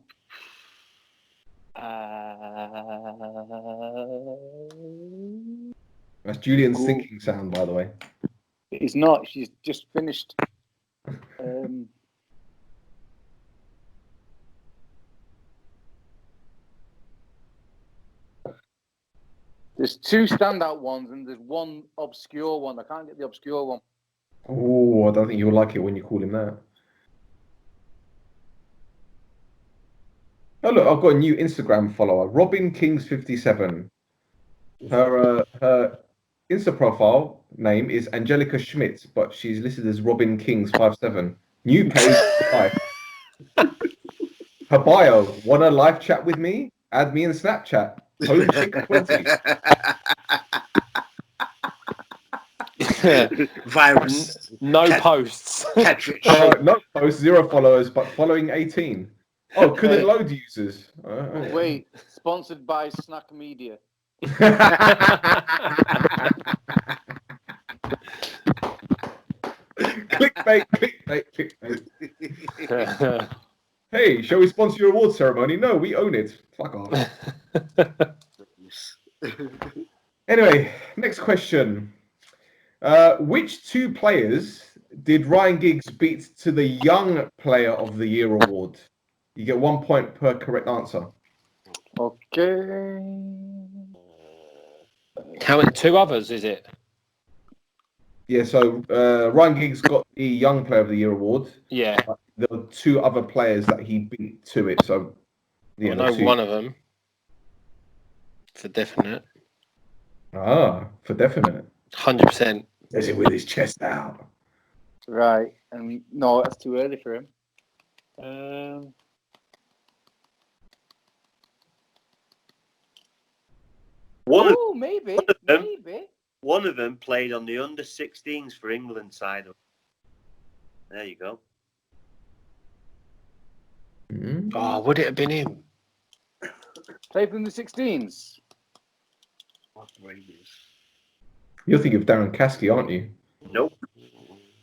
That's Julian's thinking sound, by the way. It's not. She's just finished. There's 2 standout ones and there's 1 obscure one. I can't get the obscure one. Oh, I don't think you'll like it when you call him that. Oh, look, I've got a new Instagram follower, Robin Kings 57. Her Insta profile name is Angelica Schmidt, but she's listed as Robin Kings 57. New page. Live. Her bio: want a live chat with me? Add me in Snapchat. Home 620. Virus. No posts. Catfish. No posts, 0 followers, but following 18. Oh, couldn't load users. Wait, sponsored by Snack Media. Clickbait. Hey, shall we sponsor your award ceremony? No, we own it. Fuck off. Anyway, next question. Which 2 players did Ryan Giggs beat to the Young Player of the Year award? You get 1 point per correct answer. Okay. How many? 2 others, is it? Yeah, so Ryan Giggs got the Young Player of the Year award. Yeah. There were 2 other players that he beat to it. So, yeah, I know 2. one of them. For definite. Ah, for definite. 100%. Says it with his chest out. Right. And no, that's too early for him. Maybe. One of them played on the under-16s for England side. There you go. Oh, would it have been him? Played in the 16s. You're thinking of Darren Caskey, aren't you? Nope.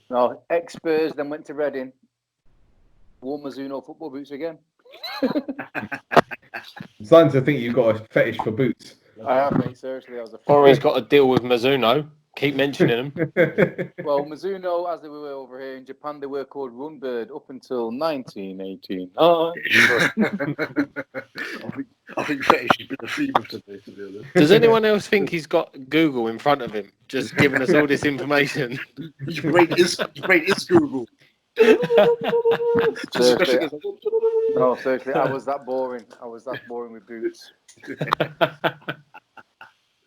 No, ex-Spurs, then went to Reading. Wore Mizuno football boots again. I'm starting to think you've got a fetish for boots. I have, mate. Seriously, I was a Or he's got a deal with Mizuno. Keep mentioning them. Well, Mizuno, as they were over here in Japan, they were called Runbird up until 1918. I think fetish has been a theme of today, to be honest. Does anyone else think he's got Google in front of him, just giving us all this information? Your brain is Google. Seriously, no, seriously, I was that boring. With boots.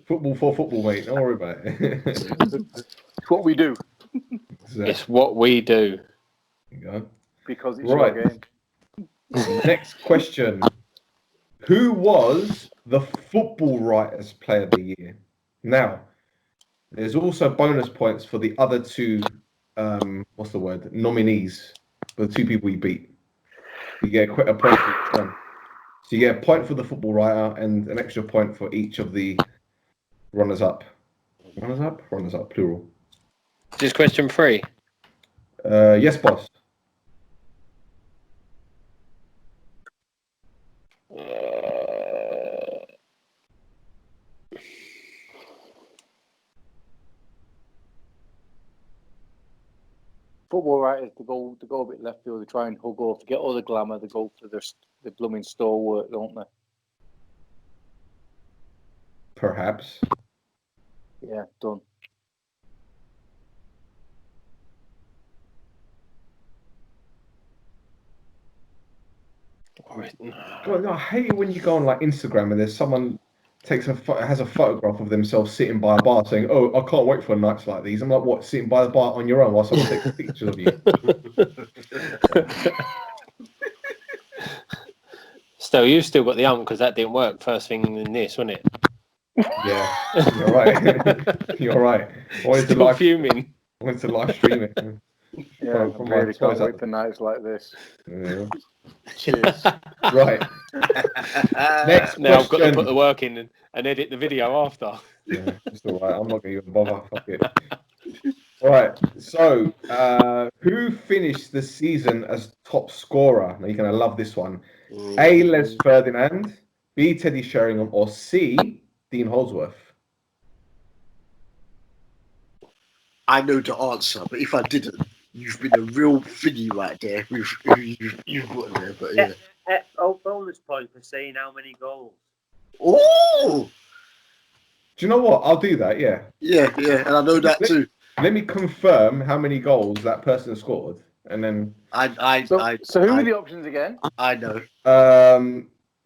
Football for football, mate. Don't worry about it. It's what we do. It's what we do. There you go. Because it's Right. your game. Next question. Who was the Football Writers Player of the Year? Now, there's also bonus points for the other 2, nominees, for the 2 people you beat. You get a point for each one. So you get a point for the football writer and an extra point for each of the runners-up. Runners-up, plural. Just question 3. Yes, boss. Football writers to go a bit left field, they try and hug off, to get all the glamour, they go for the blooming stalwart, don't they? Perhaps. Yeah, done. God, I hate it when you go on like Instagram and there's someone has a photograph of themselves sitting by a bar saying, "Oh, I can't wait for nights like these." I'm like, "What? Sitting by the bar on your own while someone takes pictures of you?" Stel, you've still got the because that didn't work first thing in this, wasn't it? Yeah, you're right. You're right. Still fuming. I went to live stream it. Yeah, I really can't wait for nights like this. Yeah. Cheers. Right. Next Now I've got to question. put the work in and edit the video after. Yeah, it's all right. I'm not going to even bother. Fuck it. All right. So, who finished the season as top scorer? Now you're going to love this one. A. Les Ferdinand, B. Teddy Sheringham, or C. Dean Holdsworth? I know the answer, but if I didn't, you've been a real thingy right there with who you've got there. But yeah. Bonus point for saying how many goals. Oh! Do you know what? I'll do that, yeah. Yeah, and I know that too. Let me confirm how many goals that person scored, and then... So who are the options again? I know.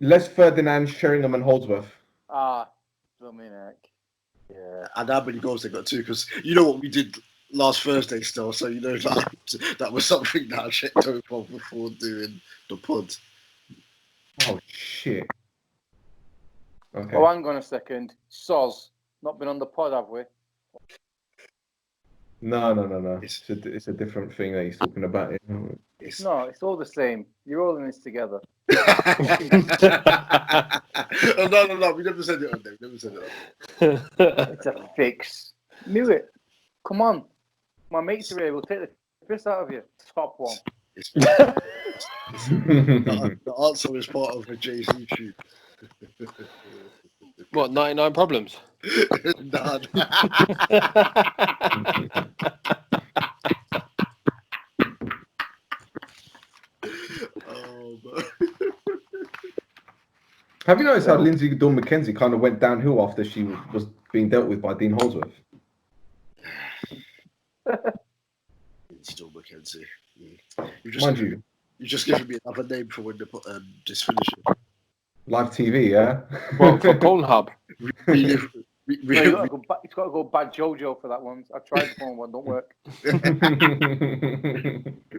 Les Ferdinand, Sheringham, and Holdsworth. Dominic. Yeah, and how many goals they got too? Because you know what we did last Thursday still, so you know that was something that I checked over before doing the pod. Oh, shit. Okay. Oh, hang on a second. Soz, not been on the pod, have we? No. It's a different thing that he's talking about. No, it's all the same. You're all in this together. No. We never said it on there. It's a fix. Knew it. Come on. My mates are here. We'll take the piss out of you. Top one. The answer is part of a Jay-Z tune. What, 99 Problems? Nah. Have you noticed how Lindsay Dawn McKenzie kind of went downhill after she was being dealt with by Dean Holdsworth? Lindsay Dawn McKenzie. You're just giving me another name for when the this finishing. Live TV, yeah? Well, for Pornhub. He's got to go Bad Jojo for that one. I tried the phone one, don't work.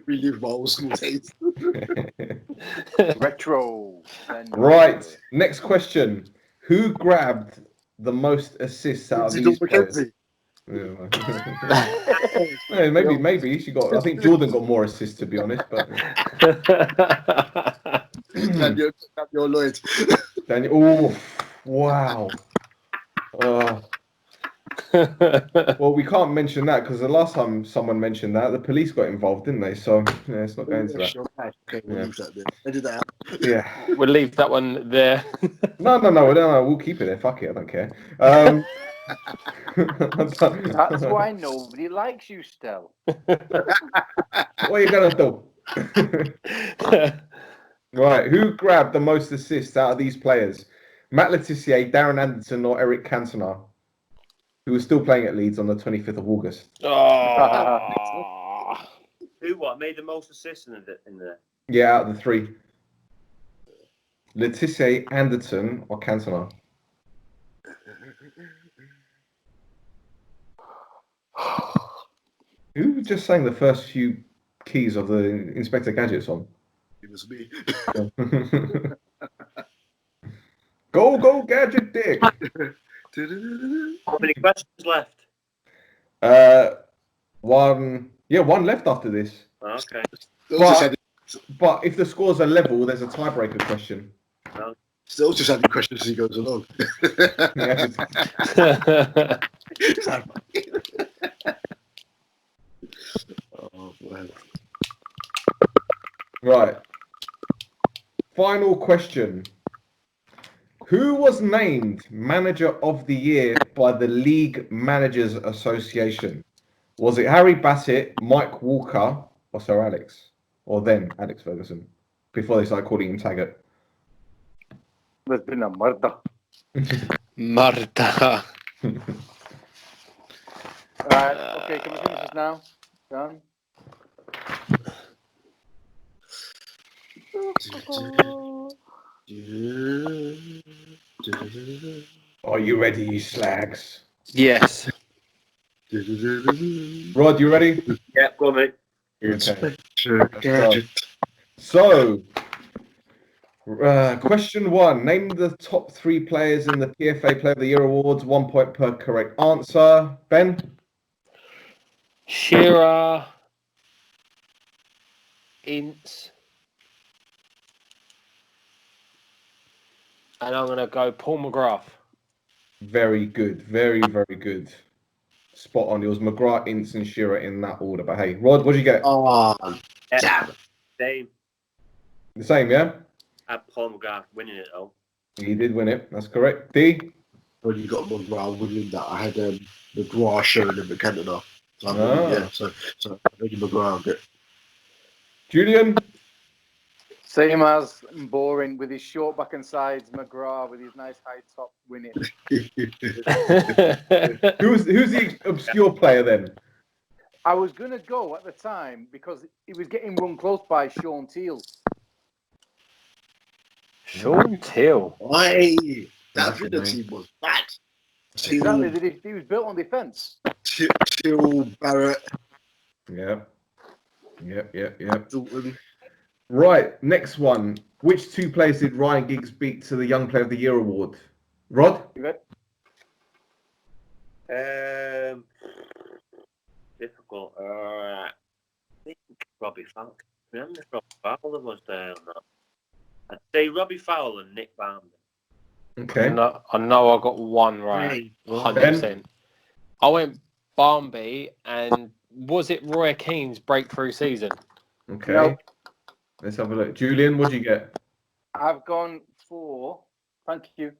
Relive my old school days. Retro. Right. Next question. Who grabbed the most assists out of these players? Yeah, maybe she got. I think Jordan got more assists, to be honest. But Daniel Lloyd. Daniel. Oh, wow. Well, we can't mention that because the last time someone mentioned that, the police got involved, didn't they? So yeah, it's not going to that. Okay, we'll leave that there. Edit that out. Yeah, we'll leave that one there. No. We'll keep it there. Fuck it, I don't care. That's why nobody likes you, Stel. What are you gonna do? Right, who grabbed the most assists out of these players? Matt Letizia, Darren Anderson, or Eric Cantona, who was still playing at Leeds on the 25th of August. Who made the most assists in there? Yeah, out of the three. Letizia, Anderson, or Cantona? Who just sang the first few keys of the Inspector Gadget song? It was me. Go, Gadget Dick! How many questions left? One left after this. Okay. But if the scores are level, there's a tiebreaker question. Still just having questions as he goes along. Oh, man. Right. Final question. Who was named Manager of the Year by the League Managers Association? Was it Harry Bassett, Mike Walker, or Sir Alex? Or then Alex Ferguson? Before they started calling him Taggart. There's been a murder. Marta. Alright, okay, can we finish this now? Done? Are you ready, you slags? Yes. Rod, you ready? Yeah, go on, mate. Okay. So, Question 1. Name the top 3 players in the PFA Player of the Year Awards. 1 point per correct answer. Ben? Shearer, Ince, and I'm going to go Paul McGrath. Very good. Very, very good. Spot on. It was McGrath, Ince, and Shearer in that order. But hey, Rod, what did you get? Oh, damn. Same. The same, yeah? I had Paul McGrath winning it though. He did win it. That's correct. D? When you got McGrath winning that, I had McGrath showing him at Canada. So, so maybe McGrath get. Julian? Same as boring with his short back and sides. McGrath with his nice high top winning. Who's the obscure player then? I was going to go at the time because he was getting run close by Sean Teal. Sean Teal. Why? That Villa team was bad. Exactly. He was built on defence. Teal, Barrett. Yeah. Dalton. Right, next one. Which 2 players did Ryan Giggs beat to the Young Player of the Year award? Rod? You ready? Difficult. I think Robbie Fowler. Remember if Robbie Fowler was there or not? I'd say Robbie Fowler and Nick Barnby. Okay. I know I got one right. 100%. I went Barnby, and was it Roy Keane's breakthrough season? Okay. No. Let's have a look. Julian, what did you get? I've gone for. Thank you.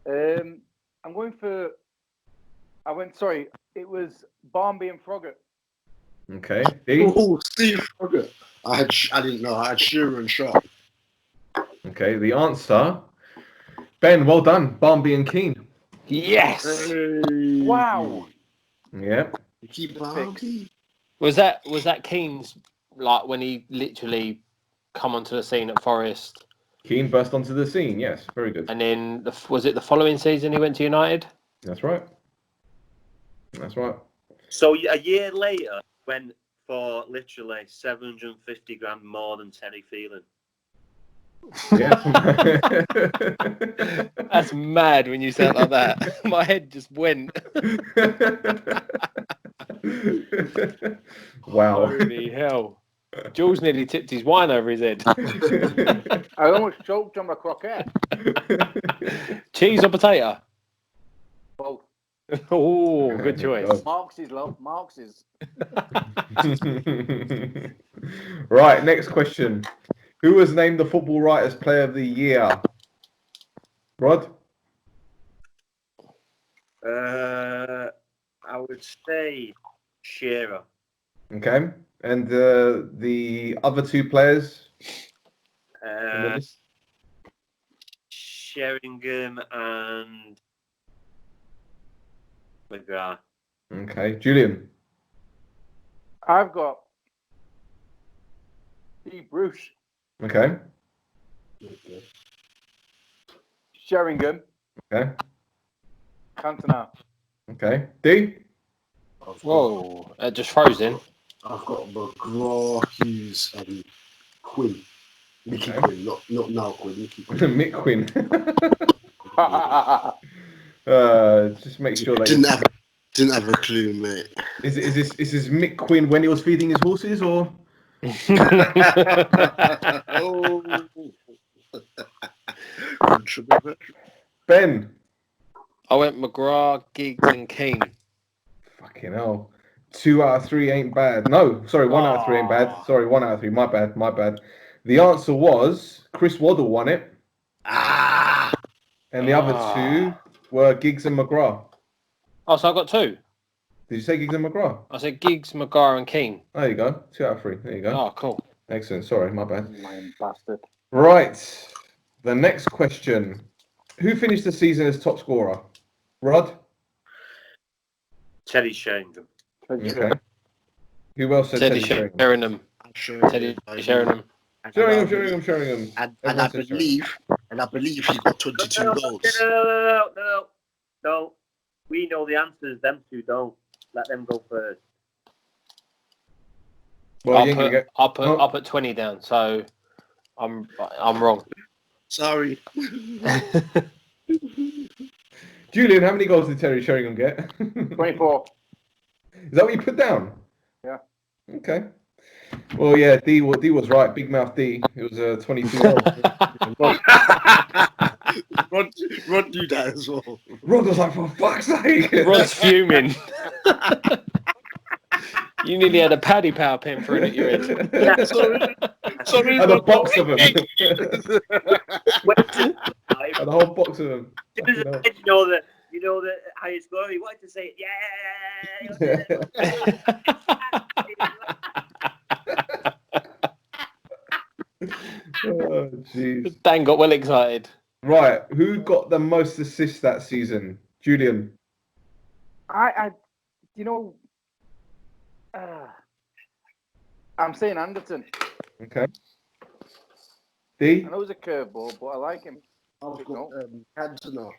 I'm going for. Sorry. It was Barnby and Froggatt. Okay. D? Oh, Steve Froggatt. I didn't know. I had Shearer and Sharp. Okay. The answer. Ben, well done. Barnby and Keane. Yes. Hey. Wow. Yeah. Keep Barnby. Was that Keane's, like, when he literally come onto the scene at Forest? Keane burst onto the scene. Yes. Very good. And then was it the following season he went to United? That's right. So a year later, went for literally 750 grand more than Terry Phelan. Yeah. That's mad when you say it like that. My head just went. Wow. Holy hell. Jules nearly tipped his wine over his head. I almost choked on my croquette. Cheese or potato? Both. Oh, good choice. Marx's, love. Marx's. Right, next question. Who was named the Football Writers Player of the Year? Rod? I would say Shearer. Okay. And the other 2 players? Sheringham and McGrath. Okay. Julian? I've got Steve Bruce. Okay. Sheringham. Okay. Cantona. Okay. D? Whoa, just frozen. I've got McGrath, Hughes, and Quinn. Mickey Quinn, not now Quinn. Mickey Quinn. Mick Quinn. Just make sure that didn't have a clue, mate. Is this Mick Quinn when he was feeding his horses, or? Ben? I went McGrath, Giggs, and Keane. Fucking hell. 2 out of 3 ain't bad. No, sorry, 1 out of 3 ain't bad. Sorry, 1 out of 3. My bad. The answer was Chris Waddle won it. And the other 2 were Giggs and McGrath. Oh, so I got 2. Did you say Giggs and McGrath? I said Giggs, McGrath, and Keane. There you go. 2 out of 3. There you go. Oh, cool. Excellent. Sorry, my bad. Lying bastard. Right. The next question. Who finished the season as top scorer? Rod? Teddy Sheringham. Okay. Who else said Teddy Sheringham? Teddy Sheringham. Sheringham. And I believe he got 22 goals. No. We know the answers. Them 2 don't. Let them go first. Well, you ain't gonna get. I'll put 20 down. So I'm wrong. Sorry. Julian, how many goals did Terry Sheringham get? 24. Is that what you put down? Yeah. Okay. Well, yeah, D was right. Big mouth D. It was 22 goals. Rod do that as well. Rod was like, for fuck's sake. Rod's fuming. You nearly had a Paddy Power pen thrown at your head. Sorry, and a Rod. box of them. And a whole box of them. You know the highest score. He wanted to say, yeah. Oh, jeez. Dan got well excited. Right, who got the most assists that season? Julian. I'm saying Anderton. Okay. D. I know it's a curveball, but I like him. I've got Cantona.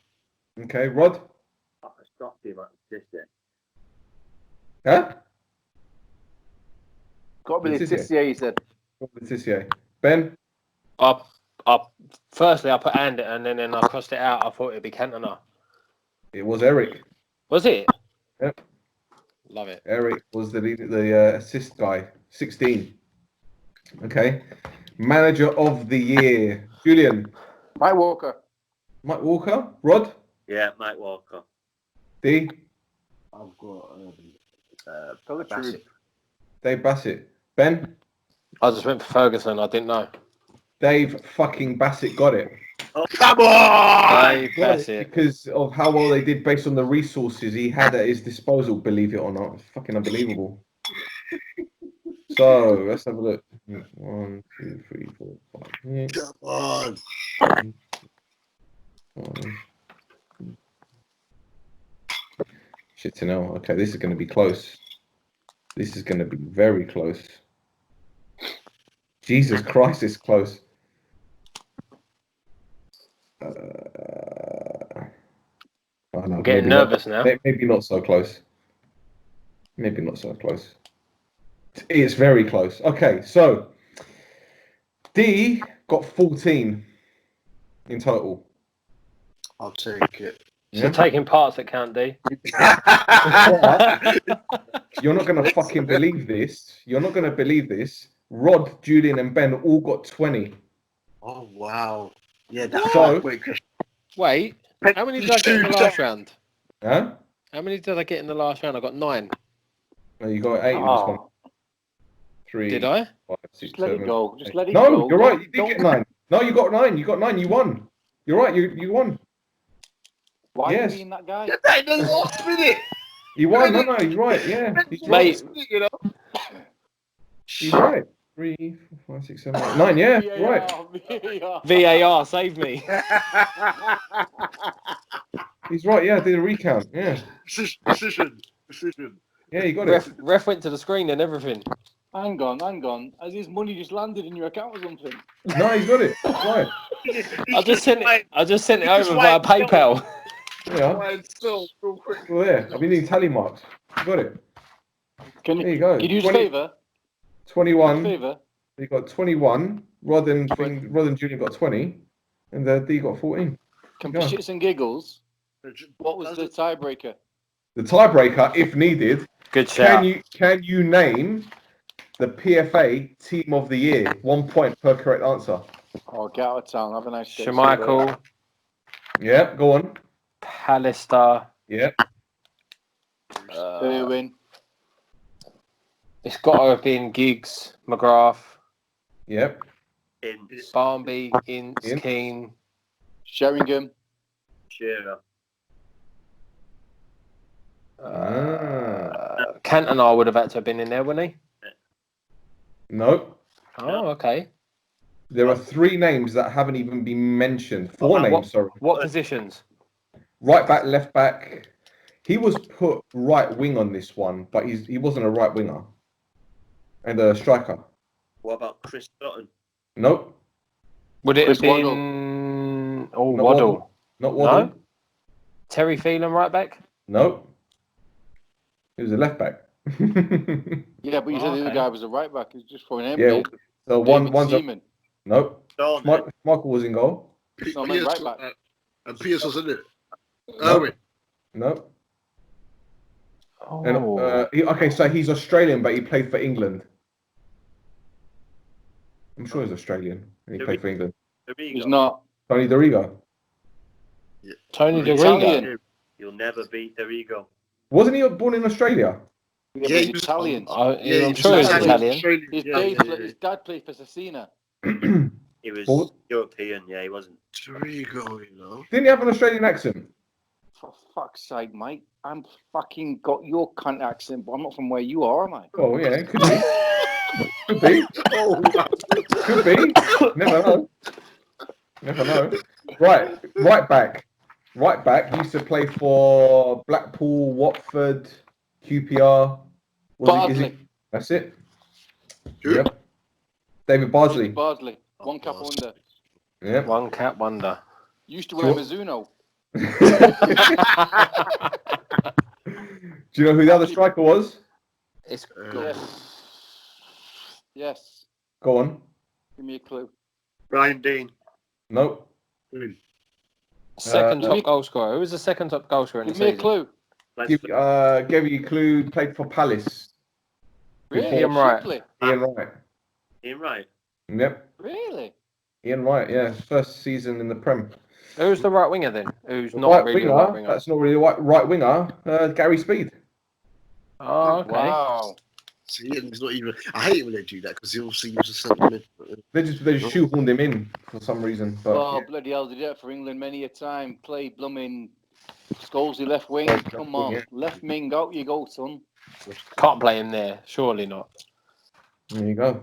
Okay, Rod. I stopped him at Tissier. Huh? Got to be the Tissier, he said. Tissier. Ben. Firstly, I put Andy, and then I crossed it out. I thought it'd be Cantona. It was Eric. Was it? Yep. Love it. Eric was the assist guy. 16. Okay. Manager of the year. Julian. Mike Walker. Mike Walker. Rod. Yeah, Mike Walker. D. I've got Bassett. Dave Bassett. Ben. I just went for Ferguson. I didn't know. Dave fucking Bassett got it. Oh, come on! Dave Bassett. Because of how well they did based on the resources he had at his disposal, believe it or not. It's fucking unbelievable. So, let's have a look. 1, 2, 3, 4, 5. Come on. Shit to know. Okay, this is going to be close. This is going to be very close. Jesus Christ, it's close. I'm getting nervous now. Maybe not so close. Maybe not so close. It's very close. Okay, so D got 14 in total. I'll take it. So taking parts that count, D. You're not going to fucking believe this. You're not going to believe this. Rod, Julian, and Ben all got 20. Oh, wow. Yeah, that's so, wait, how many did I get in the last round? Huh? How many did I get in the last round? I got 9. No, you got 8 in this one. 3. Did I? 5, 6, Just let 7, it go. Just let it no, go. You're right. You did get 9. No, you got 9. You got 9. You won. You're right. You won. Why yes. are you being that guy? Get that in the last minute. You won. No, you're right. Yeah. He's right. Mate. You know? He's right. 3, 4, 5, 6, 7, 8, 9. Yeah, right. VAR, save me. He's right. Yeah, I did a recount. Yeah. Decision. Yeah, you got it. Ref went to the screen and everything. Hang on. Has his money just landed in your account or something? No, he's got it. That's right. I just sent it over via PayPal. Yeah. Still there. I've been doing tally marks. You got it. There you go. Can you do us a favour? 21. Favour? You got 21. Rod and Julian got 20. And D got 14. For shits and giggles, what was the tiebreaker? The tiebreaker, if needed. Good shout. Can you name the PFA Team of the Year? 1 point per correct answer. Oh, get out of town. Have a nice day. Schmeichel. Yeah, go on. Pallister. Yeah. Irwin. It's got to have been Giggs, McGrath. Yep. Barnby, Ince, Keane. Sheringham. Shearer. Cantona would have had to have been in there, wouldn't he? No. Oh, okay. There are 3 names that haven't even been mentioned. 4 names, sorry. What positions? Right back, left back. He was put right wing on this one, but he wasn't a right winger. And a striker. What about Chris Sutton? Nope. Would it Chris have been... Oh, Not Waddle. Not Waddle. No? Terry Phelan, right back? Nope. He was a left back. Yeah, but you said the other guy was a right back. He's just throwing him. Yeah. So one's a... Seaman. Nope. Michael was in goal. No, I mean right back. And Pierce was in it. Nope. Nope. Oh. And, okay, so he's Australian, but he played for England. I'm sure he's Australian. And he played for England. He's not. Tony Dorigo. Yeah. Tony Dorigo. Italian. You'll never beat Dorigo. Wasn't he born in Australia? Yeah, he's Italian. I'm sure he's Italian. His dad played for Cecina. He was European, yeah, he wasn't. Dorigo, you know. Didn't he have an Australian accent? For fuck's sake, mate. I'm fucking got your cunt accent, but I'm not from where you are, am I? Oh, yeah, could be. Could be. Could be. Never know. Never know. Right back. Right back. He used to play for Blackpool, Watford, QPR. Bardsley. That's it. Yep. David Bardsley. Bardsley. One cap wonder. Yep. One cap wonder. Used to wear Mizuno. Do you know who the other striker was? It's Yes. Go on. Give me a clue. Brian Dean. Nope. Second top goal scorer. Who was the second top goal scorer in the season? Give me a clue. Gave you a clue. Played for Palace. Really? Ian Wright. Ian Wright. Ian Wright. Yep. Really? Ian Wright. Yeah. First season in the Prem. Who's the right winger then? Who's not really the right winger? That's not really right winger. Gary Speed. Oh, okay. Wow. See, he's not even. I hate it when they do that because he'll see you just send him in. They just shoehorned him in for some reason. But, bloody hell! They did that for England many a time. Played blooming Scholesy left wing. Come on, left wing out you go, son. Can't play him there. Surely not. There you go.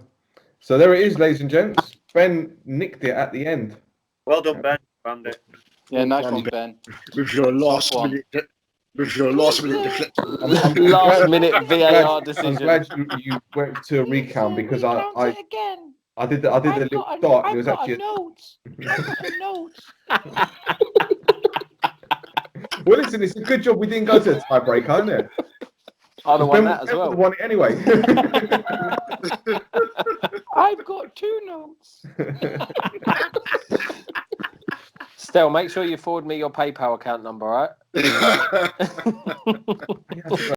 So there it is, ladies and gents. Ben nicked it at the end. Well done, Ben. Found it. Yeah, nice one, Ben. With your last minute deflection. Last minute VAR decision. I'm glad you went to a recount because I did the little start. It was actually notes. Well, listen, it's a good job we didn't go to the tiebreaker, isn't it? I'd have won that as well. Won it anyway. I've got 2 notes. Stel, make sure you forward me your PayPal account number, all right?